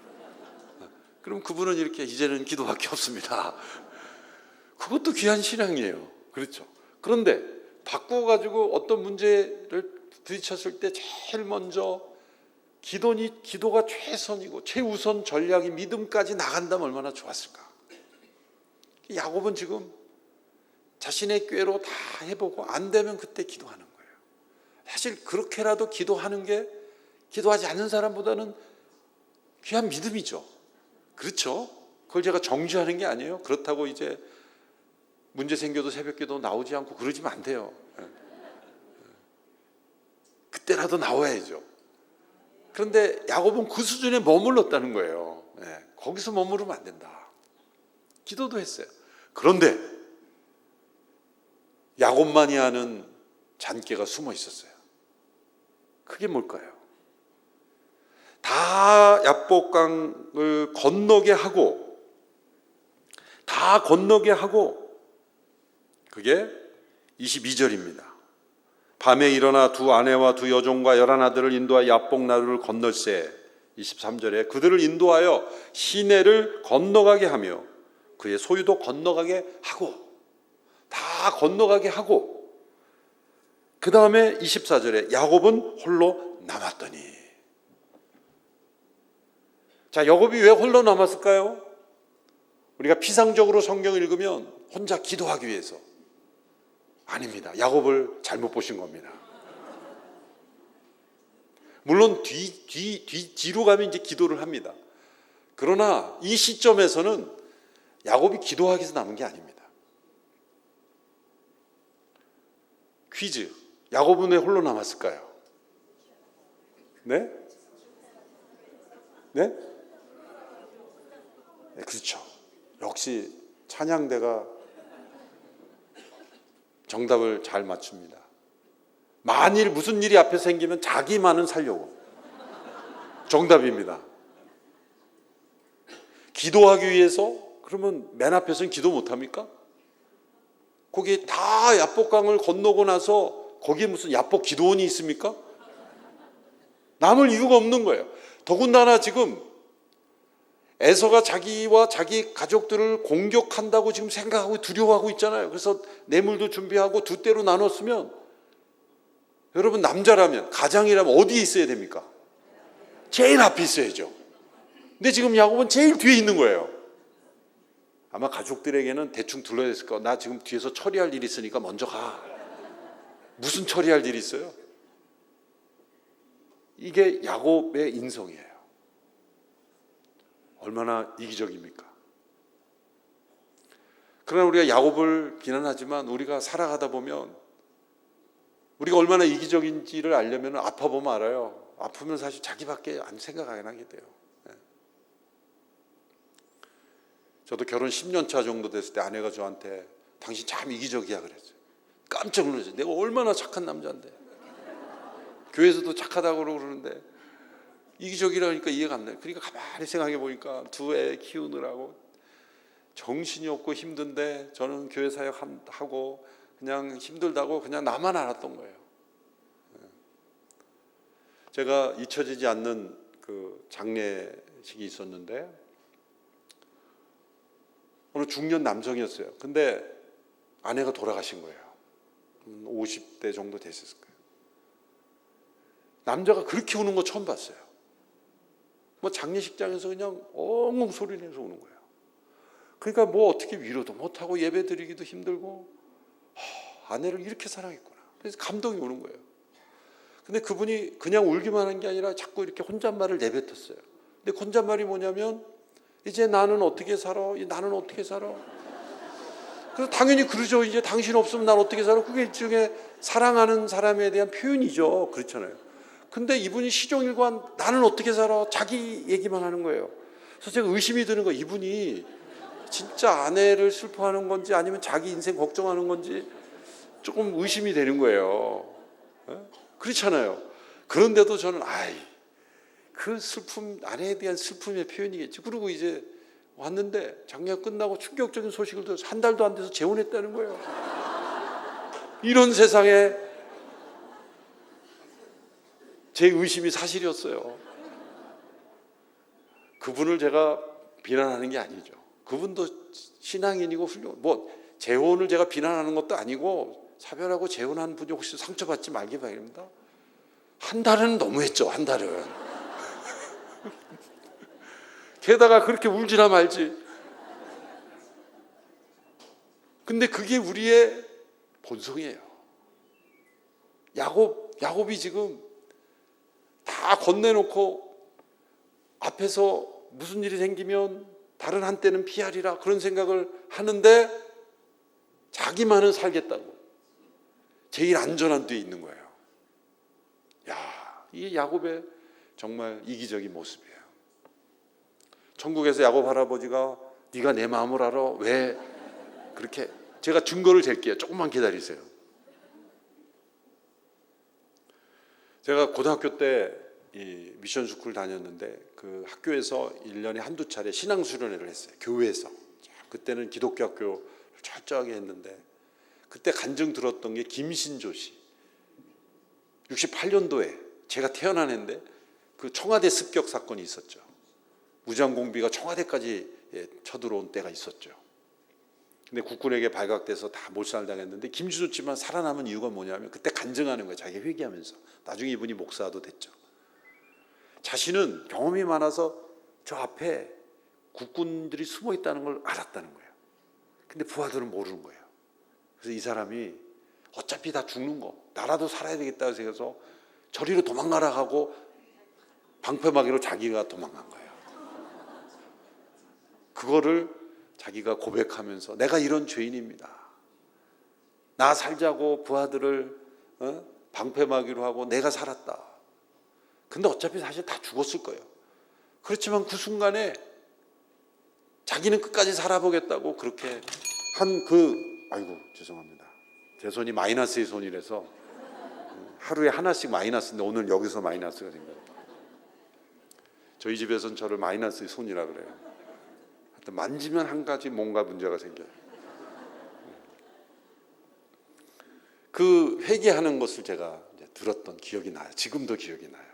그럼 그분은 이렇게 이제는 기도밖에 없습니다. 그것도 귀한 신앙이에요. 그렇죠. 그런데 바꾸어가지고 어떤 문제를 부딪혔을 때 제일 먼저 기도가 최선이고 최우선 전략이 믿음까지 나간다면 얼마나 좋았을까. 야곱은 지금 자신의 꾀로 다 해보고 안 되면 그때 기도하는 거예요. 사실 그렇게라도 기도하는 게 기도하지 않는 사람보다는 귀한 믿음이죠. 그렇죠. 그걸 제가 정죄하는 게 아니에요. 그렇다고 이제 문제 생겨도 새벽기도 나오지 않고 그러지면 안 돼요. 그때라도 나와야죠. 그런데 야곱은 그 수준에 머물렀다는 거예요. 거기서 머무르면 안 된다. 기도도 했어요. 그런데 야곱만이 아는 잔꾀가 숨어 있었어요. 그게 뭘까요? 다 야복강을 건너게 하고 그게 22절입니다. 밤에 일어나 두 아내와 두 여종과 11아들을 인도하여 야복나루를 건널세. 23절에 그들을 인도하여 시내를 건너가게 하며 그의 소유도 건너가게 하고 다 건너가게 하고 그 다음에 24절에 야곱은 홀로 남았더니. 자, 야곱이 왜 홀로 남았을까요? 우리가 피상적으로 성경을 읽으면 혼자 기도하기 위해서. 아닙니다. 야곱을 잘못 보신 겁니다. 물론 뒤로 가면 이제 기도를 합니다. 그러나 이 시점에서는 야곱이 기도하기 위해서 남은 게 아닙니다. 퀴즈. 야곱은 왜 홀로 남았을까요? 네? 네? 네, 그렇죠. 역시 찬양대가 정답을 잘 맞춥니다. 만일 무슨 일이 앞에 생기면 자기만은 살려고. 정답입니다. 기도하기 위해서 그러면 맨 앞에서는 기도 못합니까? 거기 다 야복강을 건너고 나서 거기에 무슨 야복 기도원이 있습니까? 남을 이유가 없는 거예요. 더군다나 지금 에서가 자기와 자기 가족들을 공격한다고 지금 생각하고 두려워하고 있잖아요. 그래서 뇌물도 준비하고 두 대로 나눴으면 여러분 남자라면 가장이라면 어디에 있어야 됩니까? 제일 앞에 있어야죠. 근데 지금 야곱은 제일 뒤에 있는 거예요. 아마 가족들에게는 대충 둘러댔을 거야. 나 지금 뒤에서 처리할 일이 있으니까 먼저 가. 무슨 처리할 일이 있어요? 이게 야곱의 인성이에요. 얼마나 이기적입니까? 그러나 우리가 야곱을 비난하지만 우리가 살아가다 보면 우리가 얼마나 이기적인지를 알려면 아파보면 알아요. 아프면 사실 자기밖에 안 생각 안 하게 돼요. 저도 결혼 10년 차 정도 됐을 때 아내가 저한테 당신 참 이기적이야 그랬어요. 깜짝 놀랐어요. 내가 얼마나 착한 남자인데. 교회에서도 착하다고 그러는데 이기적이라니까 이해가 안 나요. 그러니까 가만히 생각해 보니까 두 애 키우느라고 정신이 없고 힘든데 저는 교회 사역하고 그냥 힘들다고 그냥 나만 알았던 거예요. 제가 잊혀지지 않는 그 장례식이 있었는데 어느 중년 남성이었어요. 근데 아내가 돌아가신 거예요. 50대 정도 됐을 거예요. 남자가 그렇게 우는 거 처음 봤어요. 뭐 장례식장에서 그냥 엉엉 소리 내서 우는 거예요. 그러니까 뭐 어떻게 위로도 못하고 예배 드리기도 힘들고 아내를 이렇게 사랑했구나. 그래서 감동이 오는 거예요. 근데 그분이 그냥 울기만 한 게 아니라 자꾸 이렇게 혼잣말을 내뱉었어요. 근데 혼잣말이 뭐냐면 이제 나는 어떻게 살아? 나는 어떻게 살아? 그래서 당연히 그러죠. 이제 당신 없으면 난 어떻게 살아? 그게 일종의 사랑하는 사람에 대한 표현이죠. 그렇잖아요. 근데 이분이 시종일관 나는 어떻게 살아? 자기 얘기만 하는 거예요. 그래서 제가 의심이 드는 거예요. 이분이 진짜 아내를 슬퍼하는 건지 아니면 자기 인생 걱정하는 건지 조금 의심이 되는 거예요. 그렇잖아요. 그런데도 저는 그 슬픔, 아내에 대한 슬픔의 표현이겠지. 그리고 이제 왔는데 장례가 끝나고 충격적인 소식을 들어서 한 달도 안 돼서 재혼했다는 거예요. 이런 세상에 제 의심이 사실이었어요. 그분을 제가 비난하는 게 아니죠. 그분도 신앙인이고 뭐 재혼을 제가 비난하는 것도 아니고 사별하고 재혼한 분이 혹시 상처받지 말기 바랍니다. 한 달은 너무했죠. 한 달은. 게다가 그렇게 울지나 말지. 근데 그게 우리의 본성이에요. 야곱이 지금 다 건네놓고 앞에서 무슨 일이 생기면 다른 한때는 피하리라 그런 생각을 하는데 자기만은 살겠다고 제일 안전한 데에 있는 거예요. 이게 야곱의 정말 이기적인 모습이에요. 천국에서 야곱 할아버지가 네가 내 마음을 알아? 왜 그렇게 제가 증거를 댈게요. 조금만 기다리세요. 제가 고등학교 때 이 미션 스쿨 다녔는데 그 학교에서 1년에 한두 차례 신앙 수련회를 했어요. 교회에서. 그때는 기독교 학교를 철저하게 했는데 그때 간증 들었던 게 김신조 씨. 68년도에 제가 태어난 해인데 그 청와대 습격 사건이 있었죠. 무장공비가 청와대까지 쳐들어온 때가 있었죠. 근데 국군에게 발각돼서 다 몰살당했는데 김신조 씨만 살아남은 이유가 뭐냐면 그때 간증하는 거예요. 자기 회개하면서. 나중에 이분이 목사도 됐죠. 자신은 경험이 많아서 저 앞에 국군들이 숨어 있다는 걸 알았다는 거예요. 근데 부하들은 모르는 거예요. 그래서 이 사람이 어차피 다 죽는 거 나라도 살아야 되겠다고 생각해서 저리로 도망가라 하고 방패막이로 자기가 도망간 거예요. 그거를 자기가 고백하면서 내가 이런 죄인입니다. 나 살자고 부하들을 방패막이로 하고 내가 살았다. 근데 어차피 사실 다 죽었을 거예요. 그렇지만 그 순간에 자기는 끝까지 살아보겠다고 그렇게 아이고 죄송합니다. 제 손이 마이너스의 손이라서 하루에 하나씩 마이너스인데 오늘 여기서 마이너스가 생겨요. 저희 집에서는 저를 마이너스의 손이라 그래요. 하여튼 만지면 한 가지 뭔가 문제가 생겨요. 그 회개하는 것을 제가 들었던 기억이 나요. 지금도 기억이 나요.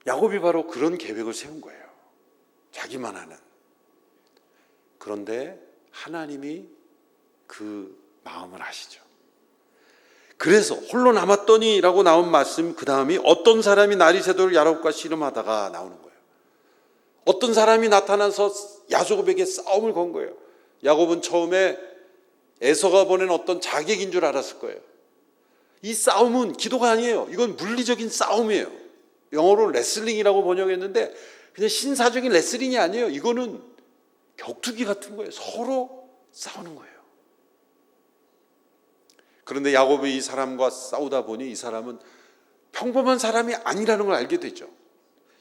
야곱이 바로 그런 계획을 세운 거예요. 자기만 하는. 그런데 하나님이 그 마음을 아시죠. 그래서 홀로 남았더니 라고 나온 말씀 그 다음이 어떤 사람이 날이 새도록 야곱과 씨름하다가 나오는 거예요. 어떤 사람이 나타나서 야곱에게 싸움을 건 거예요. 야곱은 처음에 에서가 보낸 어떤 자객인 줄 알았을 거예요. 이 싸움은 기도가 아니에요. 이건 물리적인 싸움이에요. 영어로 레슬링이라고 번역했는데 그냥 신사적인 레슬링이 아니에요. 이거는 격투기 같은 거예요. 서로 싸우는 거예요. 그런데 야곱이 이 사람과 싸우다 보니 이 사람은 평범한 사람이 아니라는 걸 알게 되죠.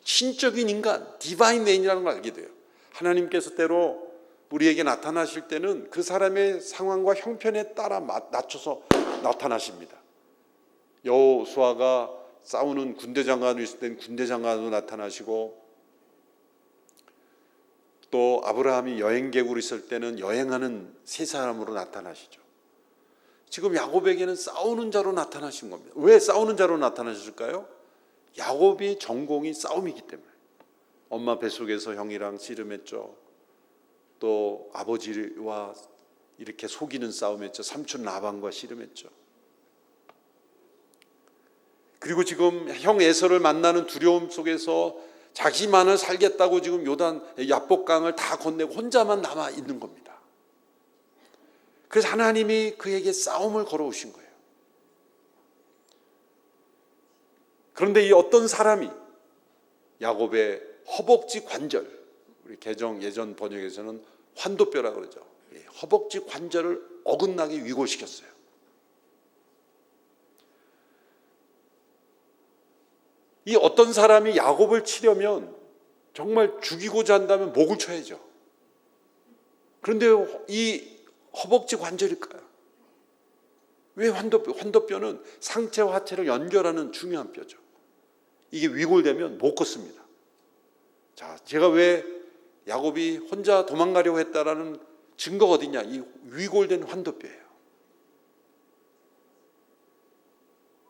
신적인 인간, 디바인 맨이라는 걸 알게 돼요. 하나님께서 때로 우리에게 나타나실 때는 그 사람의 상황과 형편에 따라 낮춰서 나타나십니다. 여호수아가 싸우는 군대 장관으로 있을 때는 군대 장관으로 나타나시고, 또 아브라함이 여행객으로 있을 때는 여행하는 세 사람으로 나타나시죠. 지금 야곱에게는 싸우는 자로 나타나신 겁니다. 왜 싸우는 자로 나타나셨을까요? 야곱이 전공이 싸움이기 때문에. 엄마 뱃속에서 형이랑 씨름했죠. 또 아버지와 이렇게 속이는 싸움했죠. 삼촌 라반과 씨름했죠. 그리고 지금 형 에서를 만나는 두려움 속에서 자기만을 살겠다고 지금 요단 야복강을 다 건네고 혼자만 남아 있는 겁니다. 그래서 하나님이 그에게 싸움을 걸어오신 거예요. 그런데 이 어떤 사람이 야곱의 허벅지 관절, 우리 개정 예전 번역에서는 환도뼈라 그러죠. 허벅지 관절을 어긋나게 위골시켰어요. 이 어떤 사람이 야곱을 치려면 정말 죽이고자 한다면 목을 쳐야죠. 그런데 이 허벅지 관절일까요? 왜 환도뼈? 환도뼈는 상체와 하체를 연결하는 중요한 뼈죠. 이게 위골되면 못 걷습니다. 자, 제가 왜 야곱이 혼자 도망가려고 했다라는 증거가 어디냐? 이 위골된 환도뼈예요.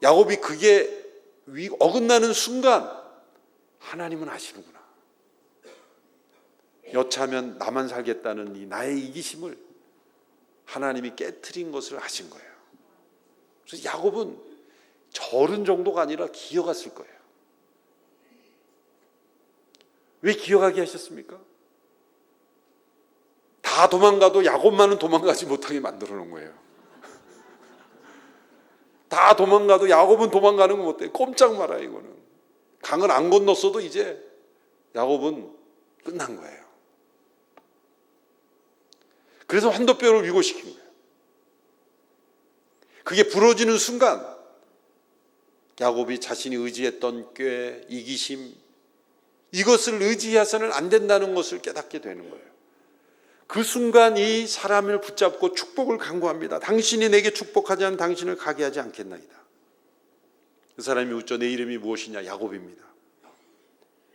야곱이 그게 어긋나는 순간 하나님은 아시는구나. 여차하면 나만 살겠다는 이 나의 이기심을 하나님이 깨트린 것을 아신 거예요. 그래서 야곱은 절은 정도가 아니라 기어갔을 거예요. 왜 기어가게 하셨습니까? 다 도망가도 야곱만은 도망가지 못하게 만들어 놓은 거예요. 다 도망가도 야곱은 도망가는 거 못해. 꼼짝 마라 이거는. 강을 안 건넜어도 이제 야곱은 끝난 거예요. 그래서 환도뼈를 위고시킨 거예요. 그게 부러지는 순간 야곱이 자신이 의지했던 꾀, 이기심, 이것을 의지해서는 안 된다는 것을 깨닫게 되는 거예요. 그 순간 이 사람을 붙잡고 축복을 간구합니다. 당신이 내게 축복하지 않으면 당신을 가게 하지 않겠나이다. 그 사람이 묻죠. 내 이름이 무엇이냐? 야곱입니다.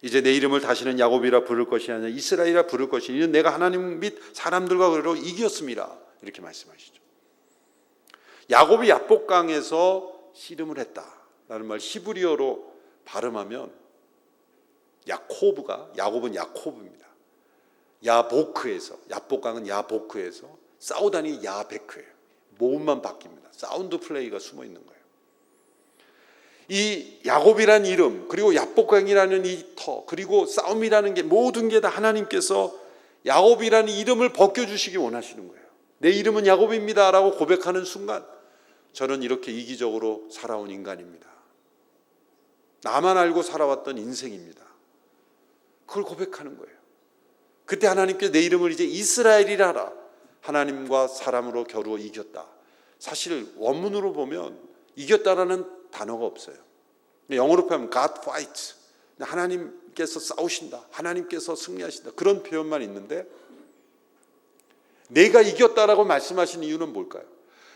이제 내 이름을 다시는 야곱이라 부를 것이 아니라 이스라엘이라 부를 것이니 이는 내가 하나님 및 사람들과 그로 이겼음이라. 이렇게 말씀하시죠. 야곱이 야복강에서 씨름을 했다라는 말 히브리어로 발음하면 야곱은 야코브입니다. 야보크에서, 야복강은 야보크에서, 싸우다니 야베크예요. 모음만 바뀝니다. 사운드 플레이가 숨어 있는 거예요. 이 야곱이라는 이름, 그리고 야복강이라는 이 터, 그리고 싸움이라는 게 모든 게 다 하나님께서 야곱이라는 이름을 벗겨주시기 원하시는 거예요. 내 이름은 야곱입니다 라고 고백하는 순간 저는 이렇게 이기적으로 살아온 인간입니다. 나만 알고 살아왔던 인생입니다. 그걸 고백하는 거예요. 그때 하나님께서 내 이름을 이제 이스라엘이라 하라. 하나님과 사람으로 겨루어 이겼다. 사실 원문으로 보면 이겼다라는 단어가 없어요. 영어로 표현하면 God fights. 하나님께서 싸우신다. 하나님께서 승리하신다. 그런 표현만 있는데 내가 이겼다라고 말씀하시는 이유는 뭘까요?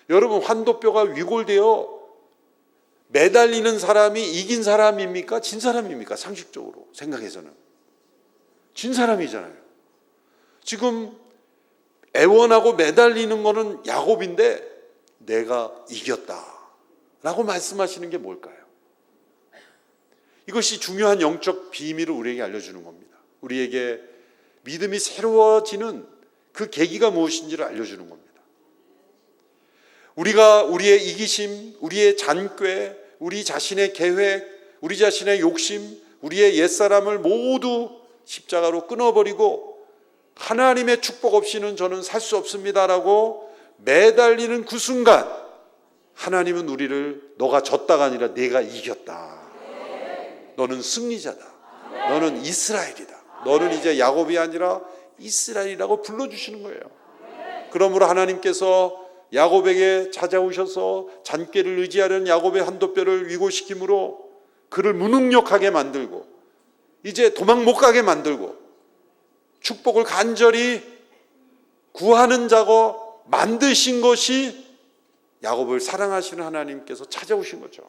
여러분, 환도뼈가 위골되어 매달리는 사람이 이긴 사람입니까? 진 사람입니까? 상식적으로 생각해서는 진 사람이잖아요. 지금 애원하고 매달리는 거는 야곱인데 내가 이겼다라고 말씀하시는 게 뭘까요? 이것이 중요한 영적 비밀을 우리에게 알려주는 겁니다. 우리에게 믿음이 새로워지는 그 계기가 무엇인지를 알려주는 겁니다. 우리가 우리의 이기심, 우리의 잔꾀, 우리 자신의 계획, 우리 자신의 욕심, 우리의 옛사람을 모두 십자가로 끊어버리고 하나님의 축복 없이는 저는 살 수 없습니다라고 매달리는 그 순간 하나님은 우리를 너가 졌다가 아니라 내가 이겼다. 너는 승리자다. 너는 이스라엘이다. 너는 이제 야곱이 아니라 이스라엘이라고 불러주시는 거예요. 그러므로 하나님께서 야곱에게 찾아오셔서 잔꾀를 의지하려는 야곱의 한도뼈를 위고시킴으로 그를 무능력하게 만들고 이제 도망 못 가게 만들고 축복을 간절히 구하는 자고 만드신 것이 야곱을 사랑하시는 하나님께서 찾아오신 거죠.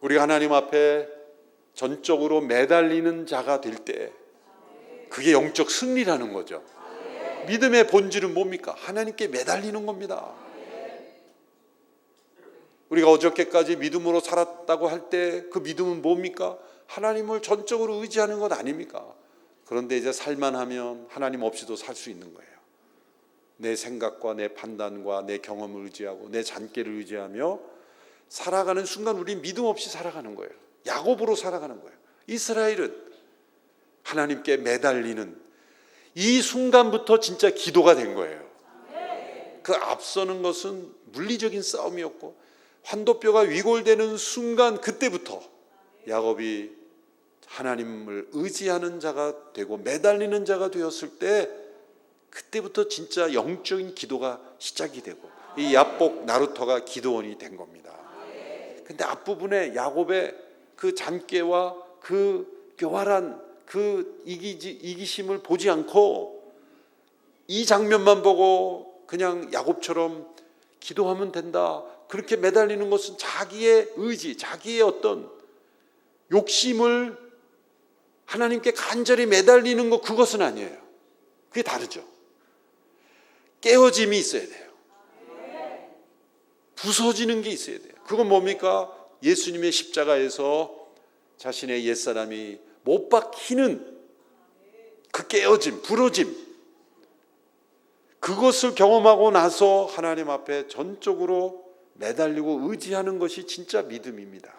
우리가 하나님 앞에 전적으로 매달리는 자가 될 때 그게 영적 승리라는 거죠. 믿음의 본질은 뭡니까? 하나님께 매달리는 겁니다. 우리가 어저께까지 믿음으로 살았다고 할 때 그 믿음은 뭡니까? 하나님을 전적으로 의지하는 것 아닙니까? 그런데 이제 살만하면 하나님 없이도 살 수 있는 거예요. 내 생각과 내 판단과 내 경험을 의지하고 내 잔꾀를 의지하며 살아가는 순간 우린 믿음 없이 살아가는 거예요. 야곱으로 살아가는 거예요. 이스라엘은 하나님께 매달리는 이 순간부터 진짜 기도가 된 거예요. 그 앞서는 것은 물리적인 싸움이었고 환도뼈가 위골되는 순간 그때부터 야곱이 하나님을 의지하는 자가 되고 매달리는 자가 되었을 때 그때부터 진짜 영적인 기도가 시작이 되고 이 야복 나루터가 기도원이 된 겁니다. 근데 앞부분에 야곱의 그 잔꾀와 그 교활한 그 이기심을 보지 않고 이 장면만 보고 그냥 야곱처럼 기도하면 된다. 그렇게 매달리는 것은 자기의 의지, 자기의 어떤 욕심을 하나님께 간절히 매달리는 것 그것은 아니에요. 그게 다르죠. 깨어짐이 있어야 돼요. 부서지는 게 있어야 돼요. 그건 뭡니까? 예수님의 십자가에서 자신의 옛사람이 못 박히는 그 깨어짐, 부러짐 그것을 경험하고 나서 하나님 앞에 전적으로 매달리고 의지하는 것이 진짜 믿음입니다.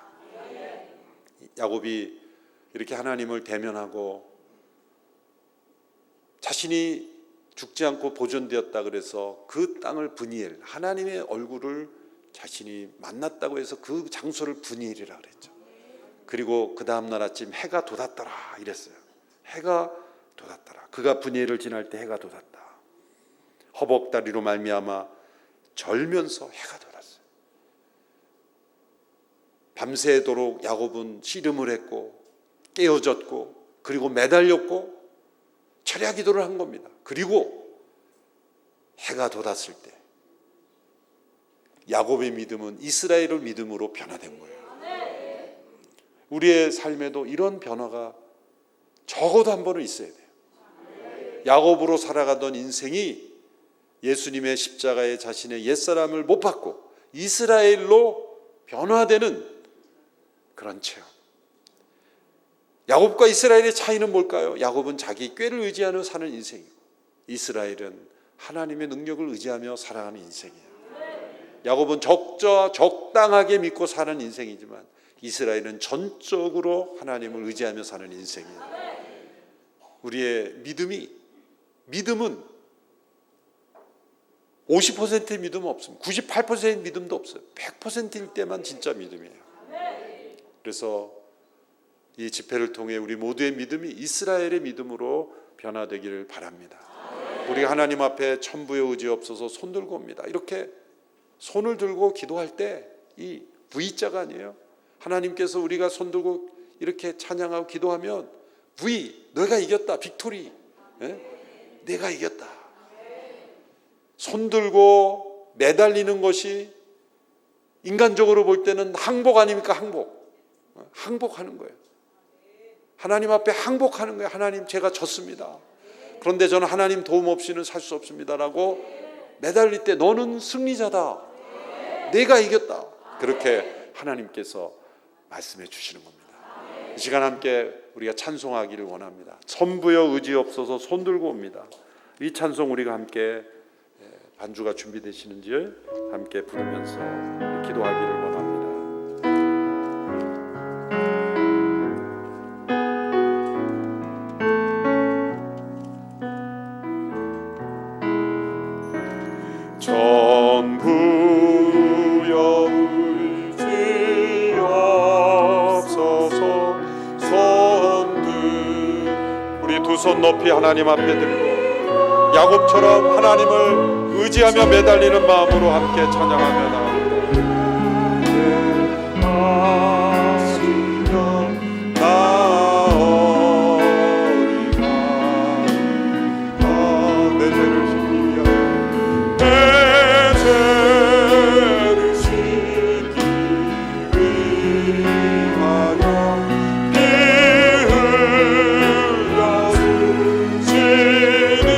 야곱이 이렇게 하나님을 대면하고 자신이 죽지 않고 보존되었다 그래서 그 땅을 브니엘, 하나님의 얼굴을 자신이 만났다고 해서 그 장소를 브니엘이라 그랬죠. 그리고 그 다음 날 아침 해가 돋았더라 이랬어요. 해가 돋았더라. 그가 브니엘을 지날 때 해가 돋았다. 허벅다리로 말미암아 절면서 해가 돋았어요. 밤새도록 야곱은 씨름을 했고 깨어졌고 그리고 매달렸고 철야 기도를 한 겁니다. 그리고 해가 돋았을 때 야곱의 믿음은 이스라엘의 믿음으로 변화된 거예요. 우리의 삶에도 이런 변화가 적어도 한 번은 있어야 돼요. 야곱으로 살아가던 인생이 예수님의 십자가에 자신의 옛사람을 못 받고 이스라엘로 변화되는 그런 체험. 야곱과 이스라엘의 차이는 뭘까요? 야곱은 자기 꾀를 의지하며 사는 인생이고 이스라엘은 하나님의 능력을 의지하며 살아가는 인생이에요. 야곱은 적당하게 믿고 사는 인생이지만 이스라엘은 전적으로 하나님을 의지하며 사는 인생이에요. 우리의 믿음은 50%의 믿음은 없습니다. 98%의 믿음도 없어요. 100%일 때만 진짜 믿음이에요. 그래서 이 집회를 통해 우리 모두의 믿음이 이스라엘의 믿음으로 변화되기를 바랍니다. 우리가 하나님 앞에 천부의 의지 없어서 손 들고 옵니다. 이렇게 손을 들고 기도할 때 이 V자가 아니에요. 하나님께서 우리가 손 들고 이렇게 찬양하고 기도하면 V, 너가 이겼다, 빅토리, 내가 이겼다. 손 들고 매달리는 것이 인간적으로 볼 때는 항복 아닙니까? 항복하는 거예요. 하나님 앞에 항복하는 거예요. 하나님 제가 졌습니다. 그런데 저는 하나님 도움 없이는 살 수 없습니다라고 매달릴 때 너는 승리자다. 내가 이겼다. 그렇게 하나님께서 말씀해 주시는 겁니다. 이 시간 함께 우리가 찬송하기를 원합니다. 천부여 의지 없어서 손 들고 옵니다. 이 찬송 우리가 함께 반주가 준비되시는지 함께 부르면서 기도하기를 원합니다. 천부여 의지 없어서 손들 우리 손 높이 하나님 앞에 들고 야곱처럼 하나님을 의지하며 매달리는 마음으로 함께 찬양하며 나옵니다. 내 죄를 씻기 위하여 피 흘려 주시니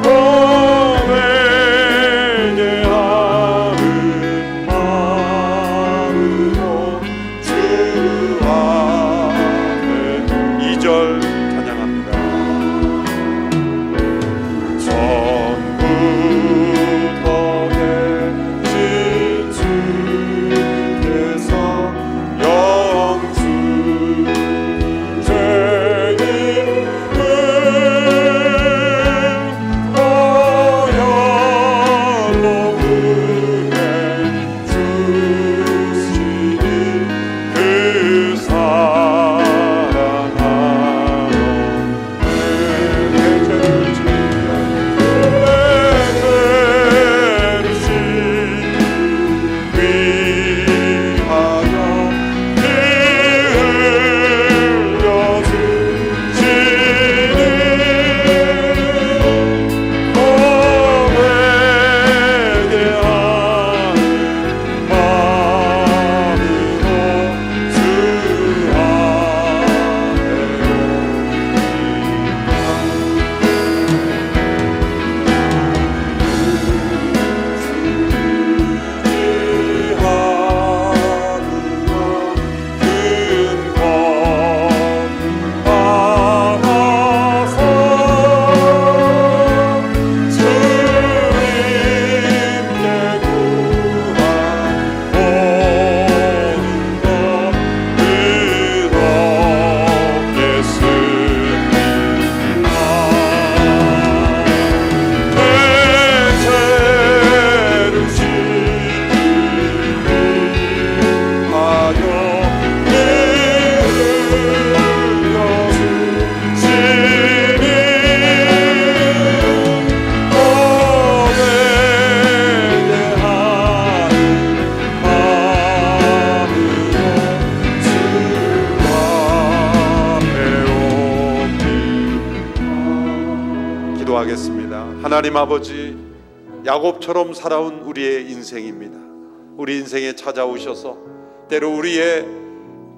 고백에 하는 마음으로 주 앞에 2절 찬양합니다. 전부터 계신 주께서 영주 죄인을 보혈로 구해 주시니 그 사랑하여 내 죄를 위하여 피 흘려 주시니 고백에 하는 마음으로 주 기도하겠습니다. 하나님 아버지, 야곱처럼 살아온 우리의 인생입니다. 우리 인생에 찾아오셔서 때로 우리의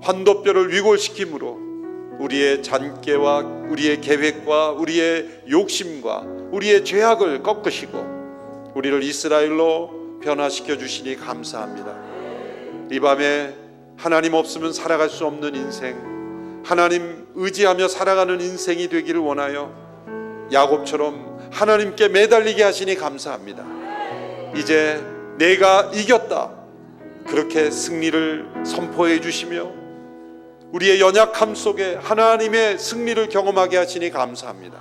환도뼈를 위골시킴으로 우리의 잔꾀와 우리의 계획과 우리의 욕심과 우리의 죄악을 꺾으시고 우리를 이스라엘로 변화시켜 주시니 감사합니다. 이 밤에 하나님 없으면 살아갈 수 없는 인생, 하나님 의지하며 살아가는 인생이 되기를 원하여 야곱처럼 하나님께 매달리게 하시니 감사합니다. 이제 내가 이겼다, 그렇게 승리를 선포해 주시며 우리의 연약함 속에 하나님의 승리를 경험하게 하시니 감사합니다.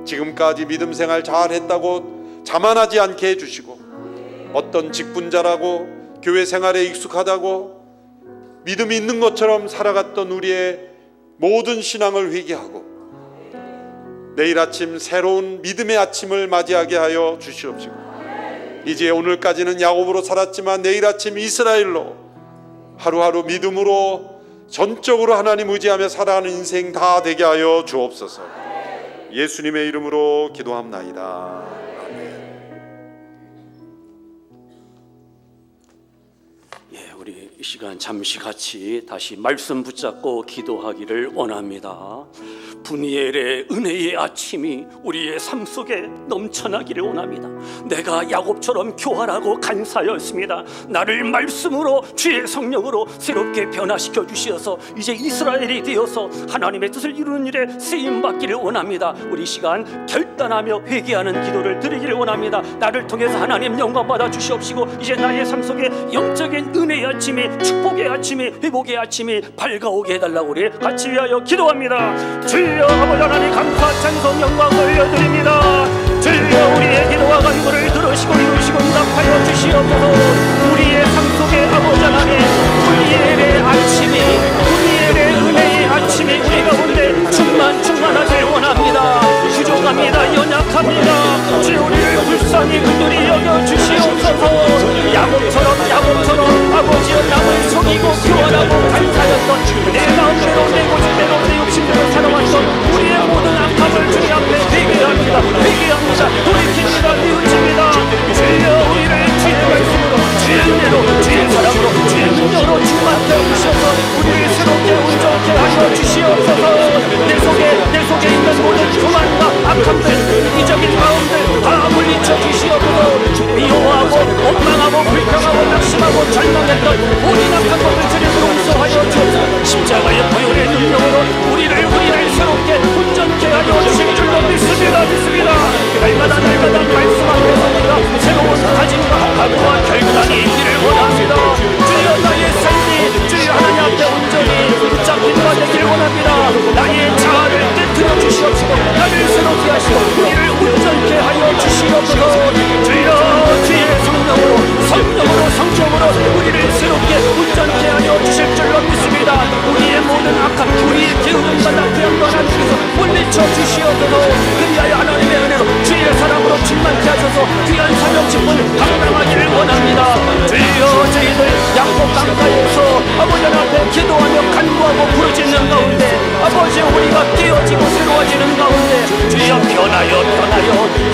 지금까지 믿음 생활 잘했다고 자만하지 않게 해주시고 어떤 직분자라고 교회 생활에 익숙하다고 믿음이 있는 것처럼 살아갔던 우리의 모든 신앙을 회개하고 내일 아침 새로운 믿음의 아침을 맞이하게 하여 주시옵시고 이제 오늘까지는 야곱으로 살았지만 내일 아침 이스라엘로 하루하루 믿음으로 전적으로 하나님 의지하며 살아가는 인생 다 되게 하여 주옵소서. 예수님의 이름으로 기도합나이다. 우리 이 시간 잠시 같이 다시 말씀 붙잡고 기도하기를 원합니다. 분이엘의 은혜의 아침이 우리의 삶 속에 넘쳐나기를 원합니다. 내가 야곱처럼 교활하고 간사였습니다. 나를 말씀으로 주의 성령으로 새롭게 변화시켜 주시어서 이제 이스라엘이 되어서 하나님의 뜻을 이루는 일에 쓰임받기를 원합니다. 우리 시간 결단하며 회개하는 기도를 드리기를 원합니다. 나를 통해서 하나님 영광 받아 주시옵시고 이제 나의 삶 속에 영적인 은혜의 아침이, 축복의 아침이, 회복의 아침이 밝아오게 해달라고 우리 같이 위하여 기도합니다. 주여 아버지 하나님 감사 찬송 영광 올려드립니다. 주여 우리의 기도와 간구를 들으시고 이루시고 응답하여 주시옵소서. 우리의 삶 속에 아버지 하나님 분이엘의 아침이, 분이엘의 은혜의 아침이 우리가 날마다 말씀 앞에서 우리가 새로운 다짐과 각오와 결단이 있기를 원합니다. 주여 나의 삶이 주여 하나님 앞에 온전히 붙잡힌 바 되기를 원합니다. 나의 자아를 깨뜨려 주시옵시고 나를 새롭게 하시고 우리를 온전케 하여 주시옵소서. 주여 주의 성령으로 성령으로 우리를 새롭게 온전케 하여 주실 줄로 믿습니다. 우리의 모든 악한 우리의 게으름과 나태함과 하나님께서 물리쳐 주시옵소서. 그리하여 하나님의 은혜로 주의 사랑으로 충만케 하셔서 귀한 사명 직분을 감당하기를 원합니다. 주여 저희들 양복 강가에서 아버지 앞에 기도하며 간구하고 부르짖는 가운데 아버지 우리가 깨어지고 새로워지는 가운데 주여 변하여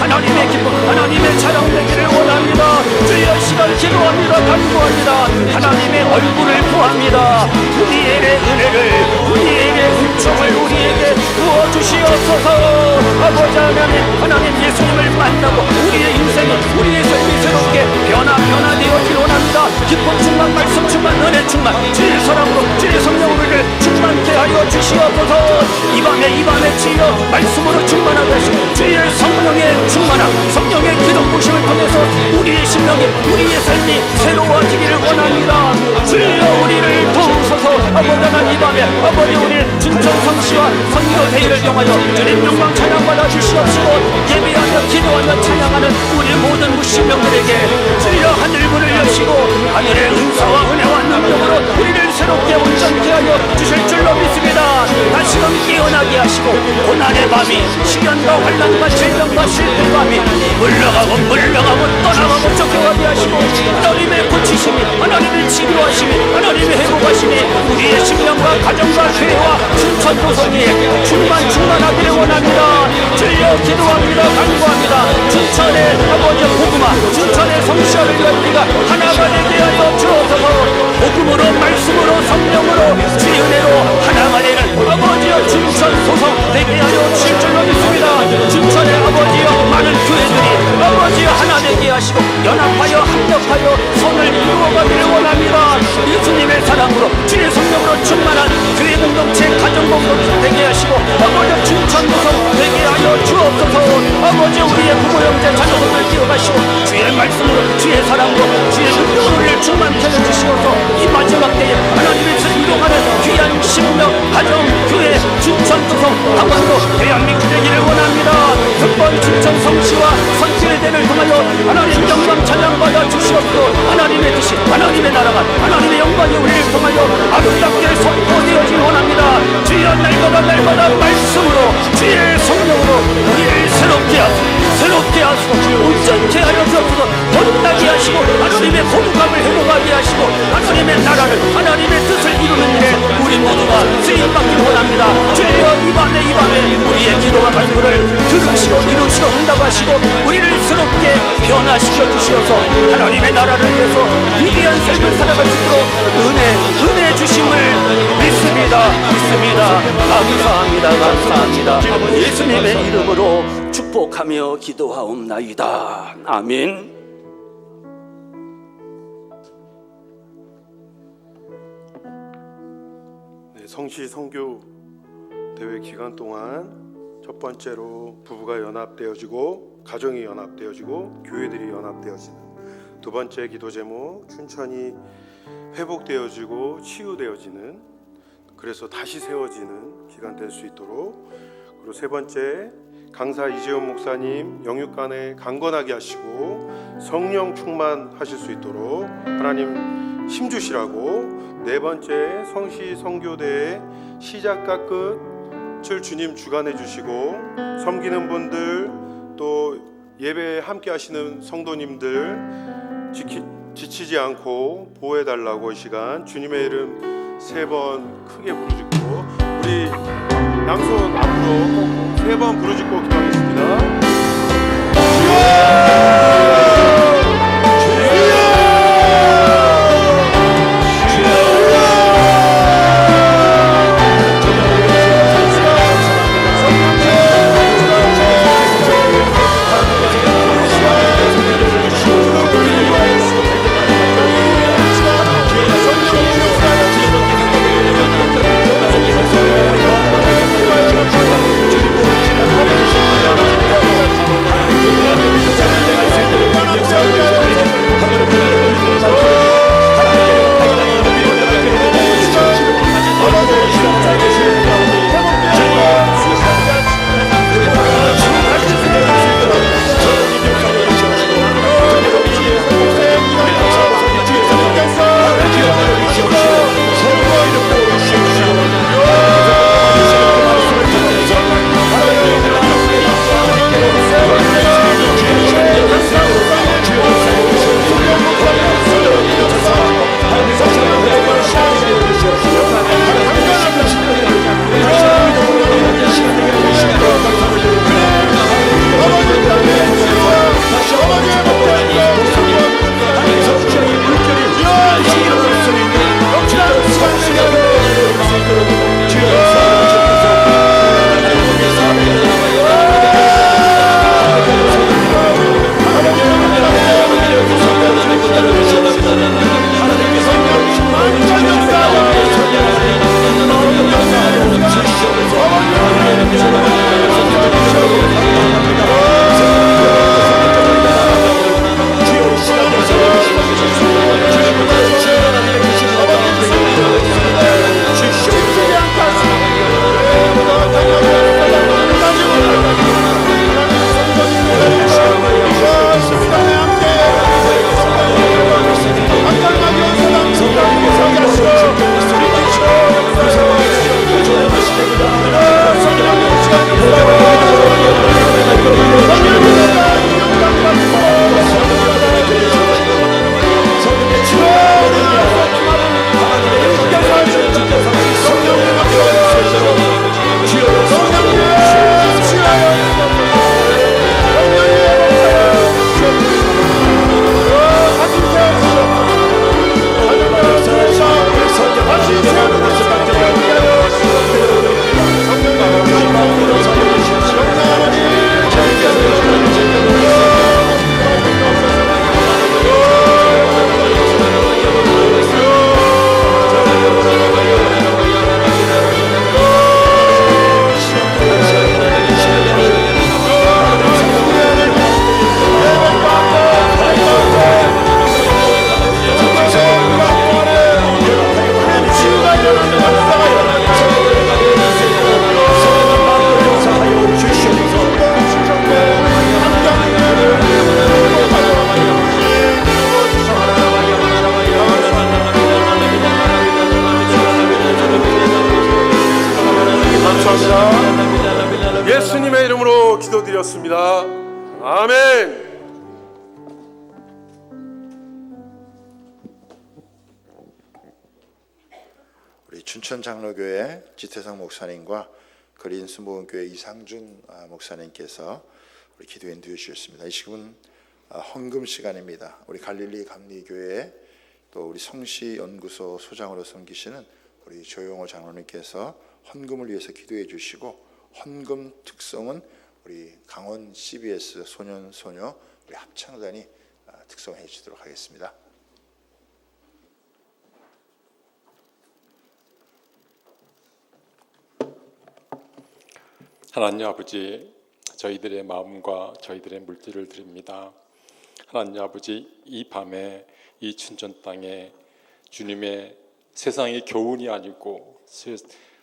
하나님의 기쁨 하나님의 찬양되기를 원합니다. 주여 시간 기도합니다. 간구합니다. 하나님의 얼굴을 구합니다. 우리에게 은혜를 우리에게 은총을 우리에게 부어주시옵소서. 아버지 하나님 예수님을 만나고 우리의 인생이 우리의 삶이 새롭게 변화되어지길 원합니다. 기쁨 충만 말씀 충만 은혜 충만 주의 사랑으로 주의 성령으로 우리를 충만케 하여 주시옵소서. 이 밤에 주여 말씀으로 충만하게 하시고 주의 성령의 충만함 성령의 기름 부심을 통해서 우리의 심령이 우리의 삶이 새로워지기를 원합니다. 주여 우리를 도우소서. 아버지 하나님 이 밤에 아버지 우리 춘천 성시와 선교 대회를 통하여 주님 영광 찬양받아 주시옵시고 예배하며 기도하며 찬양하는 우리 모든 무신령들에게 주여 하늘문을 여시고 하늘의 은사와 은혜와 능력으로 우리를 새롭게 온전케 하여 주실 줄로 믿습니다. 다시금 깨어나게 하시고 고난의 밤이 시련과 환난과 질병과 실패의 밤이 물러가고 떠나가고 쫓겨가게 하시고 하나님의 고치심이 하나님의 치료하심이 하나님의 회복하심이 우리의 심령과 가정과 교회와 춘천 도성에 충만하기를 원합니다. 주여 기도합니다. 간구합니다. 춘천의 아버지 복음화 춘천의 성시화를 위하여 우리가 하나가 되게 하여 주옵소서. 복음으로 말씀으로 성령으로 주의 은혜로 하나가 되는 아버지여 춘천 소성 되게 하여 주실 줄로 믿습니다. 춘천의 아버지여 많은 교회들이 아버지여 하나 되게 하시고 연합하여 합력하여 손을 이루어가기를 원합니다. 예수님의 사랑으로 주의 성령으로 충만한 교회 공동체 가정 공동체 되게 하시고 아버지 춘천 도성 되게 하여 주옵소서. 아버지 우리의 부모 형제 자녀들을 기억하시고 주의 말씀으로 주의 사랑으로 주의 능력으로 우리를 충만케 하여 주시옵소서. 이 마지막 때에 하나님께서 인도하는 귀한 심령 가정 교회 춘천 도성 강원도 대한민국 되기를 원합니다. 특번 춘천 성시와 선교의 대회를 통하여 하나님 영광 찬양받아 주시옵소서. 하나님의 뜻이 하나님의 나라가 하나님의 영광이 우리를 통하여 아름답게 선포되어지길 원합니다. 주여 날마다 말씀으로 주의 성령으로 우리를 새롭게 하시고 온전케 하여 주옵소서. 거듭나게 하시고 하나님의 거룩함을 회복하게 하시고 하나님의 나라를 하나님의 뜻을 이루는 일에 우리 모두가 쓰임받기를 원합니다. 주여 이 밤에 우리의 기도와 간구를 들으시고 이루시고 응답하시고 우리를 새롭게 변화시켜 주시어서 하나님의 나라를 위해서 위대한 삶을 살아갈 수 있도록 은혜 주심을 믿습니다. 감사합니다. 예수님의 이름으로 축복하며 기도하옵나이다. 아멘. 네, 성시 선교 대회 기간 동안 첫 번째로 부부가 연합되어지고 가정이 연합되어지고 교회들이 연합되어지는 두 번째 기도 제목 춘천이 회복되어지고 치유되어지는 그래서 다시 세워지는 기간 될 수 있도록 그리고 세 번째 강사 이재훈 목사님 영육간에 강건하게 하시고 성령 충만하실 수 있도록 하나님 힘주시라고 네 번째 성시 선교대회 시작과 끝을 주님 주관해 주시고 섬기는 분들 또 예배에 함께 하시는 성도님들 지치지 않고 보호해 달라고 이 시간 주님의 이름 세 번 크게 부르짖고 우리 양손 앞으로 세 번 부르짖고 기도하겠습니다. 아멘. 우리 춘천 장로교회 지태성 목사님과 그린 순복음교회 이상준 목사님께서 우리 기도에 인도해 주셨습니다. 이 시간은 헌금 시간입니다. 우리 갈릴리 감리교회 또 우리 성시연구소 소장으로 섬기시는 우리 조용호 장로님께서 헌금을 위해서 기도해 주시고, 헌금 특성은 우리 강원 CBS 소년 소녀 우리 합창단이 특성해 주도록 하겠습니다. 하나님 아버지, 저희들의 마음과 저희들의 물질을 드립니다. 하나님 아버지, 이 밤에 이 춘천 땅에 주님의 세상의 교훈이 아니고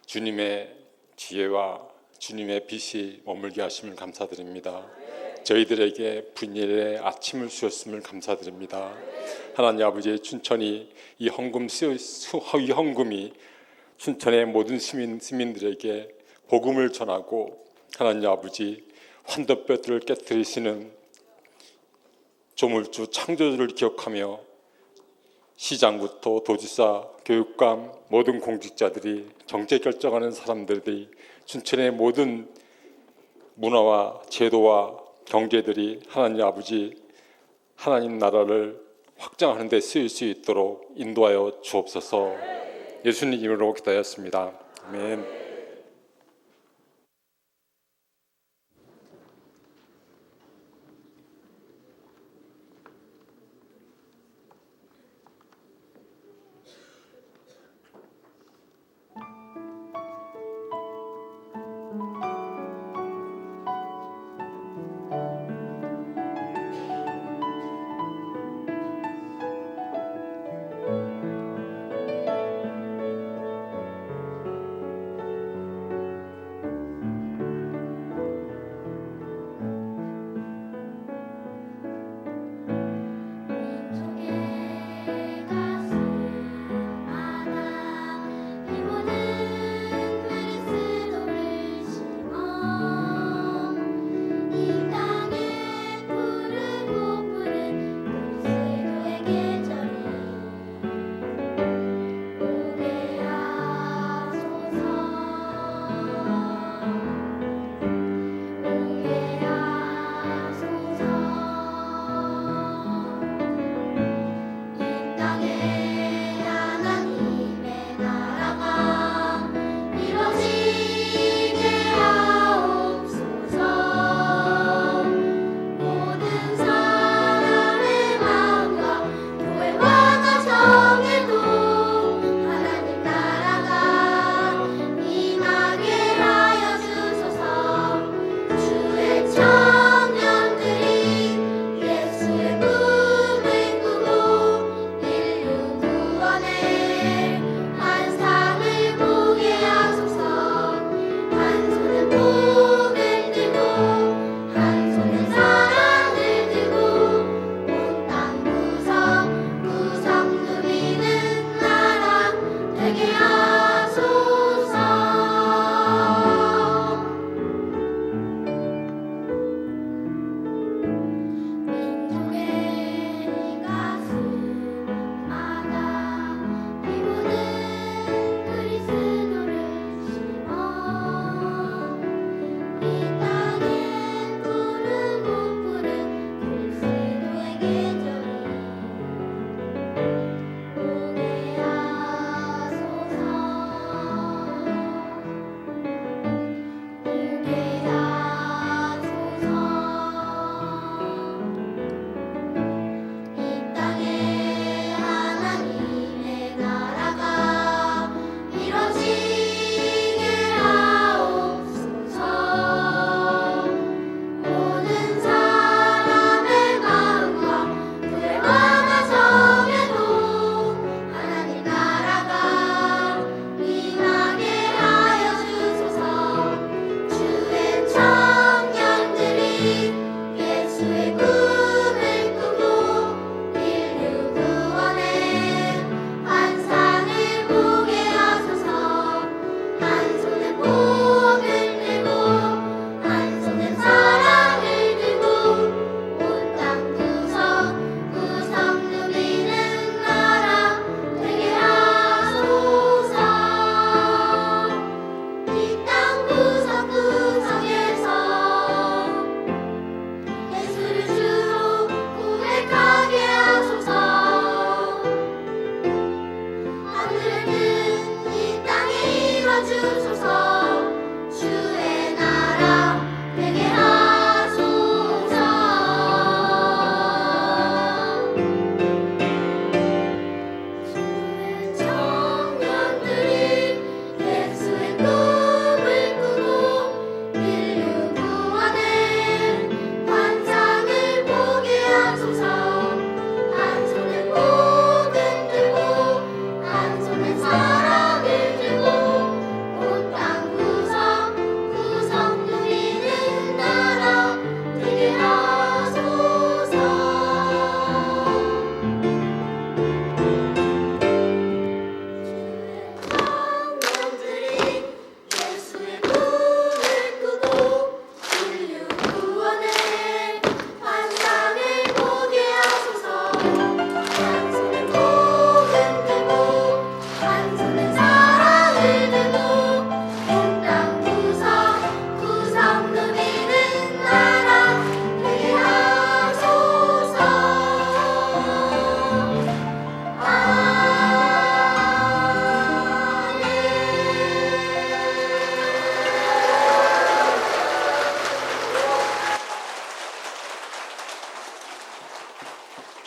주님의 지혜와 주님의 빛이 머물게 하심을 감사드립니다. 저희들에게 분일의 아침을 주셨음을 감사드립니다. 하나님 아버지, 춘천이 이 헌금이 춘천의 모든 시민들에게 복음을 전하고 하나님 아버지 환도뼈들을 깨뜨리시는 조물주 창조주를 기억하며 시장부터 도지사, 교육감, 모든 공직자들이 정책 결정하는 사람들이 춘천의 모든 문화와 제도와 경제들이 하나님 아버지 하나님 나라를 확장하는 데 쓰일 수 있도록 인도하여 주옵소서. 예수님 이름으로 기도하였습니다. 아멘.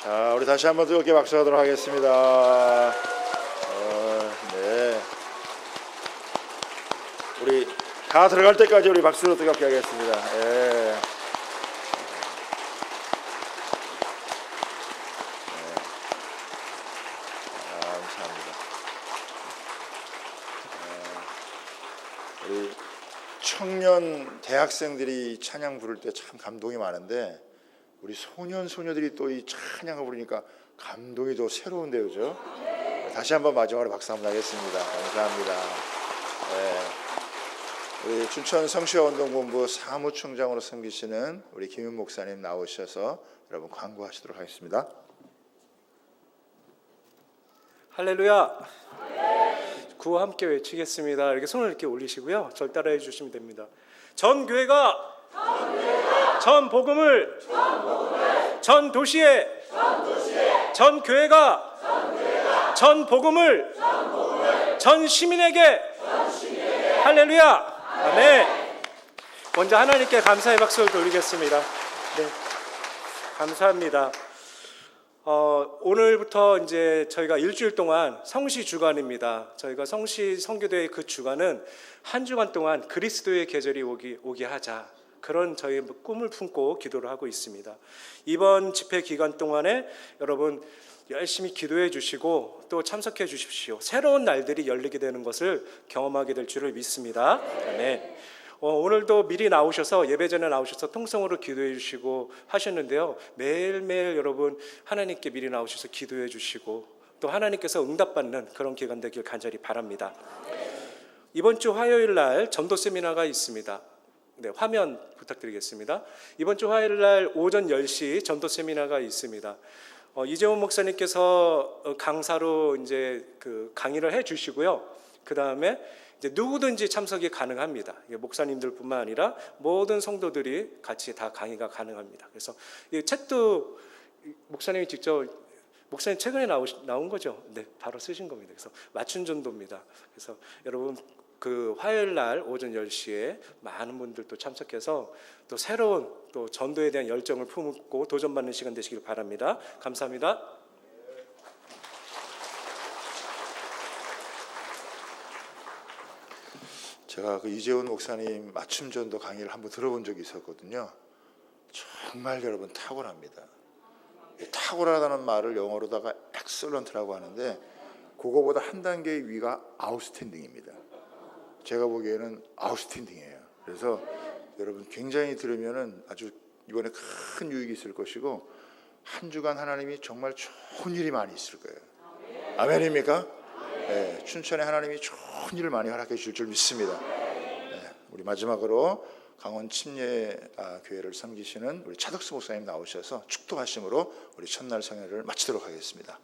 자, 우리 다시 한번 뜨겁게 박수하도록 하겠습니다. 네. 우리 다 들어갈 때까지 우리 박수로 뜨겁게 하겠습니다. 예. 감사합니다. 우리 청년 대학생들이 찬양 부를 때 참 감동이 많은데 우리 소년 소녀들이 또 이 찬양을 부르니까 감동이 더 새로운데요, 그죠? 다시 한번 마지막으로 박수 한번 하겠습니다. 감사합니다. 네. 우리 춘천 성시와 운동본부 사무총장으로 섬기시는 우리 김윤 목사님 나오셔서 여러분 광고하시도록 하겠습니다. 할렐루야. 구호 함께 외치겠습니다. 이렇게 손을 이렇게 올리시고요. 절 따라해 주시면 됩니다. 전 교회가 전 복음을 전 도시에 전 교회가 전 복음을 전 시민에게 할렐루야. 아멘. 먼저 하나님께 감사의 박수를 돌리겠습니다. 네, 감사합니다. 오늘부터 이제 저희가 일주일 동안 성시 주간입니다. 저희가 성시 선교대의 그 주간은 한 주간 동안 그리스도의 계절이 오게 하자, 그런 저희 꿈을 품고 기도를 하고 있습니다. 이번 집회 기간 동안에 여러분 열심히 기도해 주시고 또 참석해 주십시오. 새로운 날들이 열리게 되는 것을 경험하게 될 줄을 믿습니다. 아멘. 오늘도 미리 나오셔서 예배 전에 나오셔서 통성으로 기도해 주시고 하셨는데요. 매일매일 여러분 하나님께 미리 나오셔서 기도해 주시고 또 하나님께서 응답받는 그런 기간 되길 간절히 바랍니다. 이번 주 화요일 날 전도 세미나가 있습니다. 네, 화면 부탁드리겠습니다. 이번 주 화요일 날 오전 10시 전도 세미나가 있습니다. 이재훈 목사님께서 강사로 이제 그 강의를 해 주시고요. 그 다음에 이제 누구든지 참석이 가능합니다. 목사님들뿐만 아니라 모든 성도들이 같이 다 강의가 가능합니다. 그래서 이 책도 목사님이 직접, 목사님 최근에 나온 거죠. 네, 바로 쓰신 겁니다. 그래서 맞춤 전도입니다. 그래서 여러분 그 화요일 날 오전 10시에 많은 분들 또 참석해서 또 새로운 또 전도에 대한 열정을 품고 도전받는 시간 되시길 바랍니다. 감사합니다. 제가 그 이재훈 목사님 맞춤 전도 강의를 한번 들어본 적이 있었거든요. 정말 여러분 탁월합니다. 탁월하다는 말을 영어로다가 excellent라고 하는데 그거보다 한 단계 위가 outstanding입니다. 제가 보기에는 아웃스탠딩이에요. 그래서 여러분 굉장히 들으면은 아주 이번에 큰 유익이 있을 것이고 한 주간 하나님이 정말 좋은 일이 많이 있을 거예요. 아멘입니까? 네, 춘천에 하나님이 좋은 일을 많이 허락해 주실 줄 믿습니다. 네, 우리 마지막으로 강원 침례 교회를 섬기시는 우리 차덕수 목사님 나오셔서 축도하심으로 우리 첫날 성회를 마치도록 하겠습니다.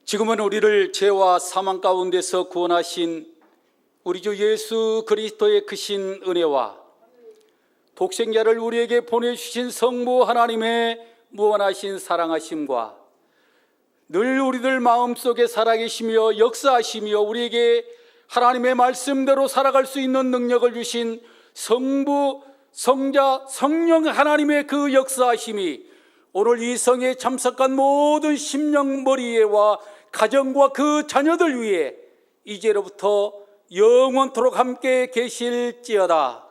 지금은 우리를 죄와 사망 가운데서 구원하신 우리 주 예수 그리스도의 크신 은혜와 독생자를 우리에게 보내주신 성부 하나님의 무한하신 사랑하심과 늘 우리들 마음속에 살아계시며 역사하시며 우리에게 하나님의 말씀대로 살아갈 수 있는 능력을 주신 성부, 성자, 성령 하나님의 그 역사하심이 오늘 이 성에 참석한 모든 심령머리와 가정과 그 자녀들 위해 이제로부터 영원토록 함께 계실지어다.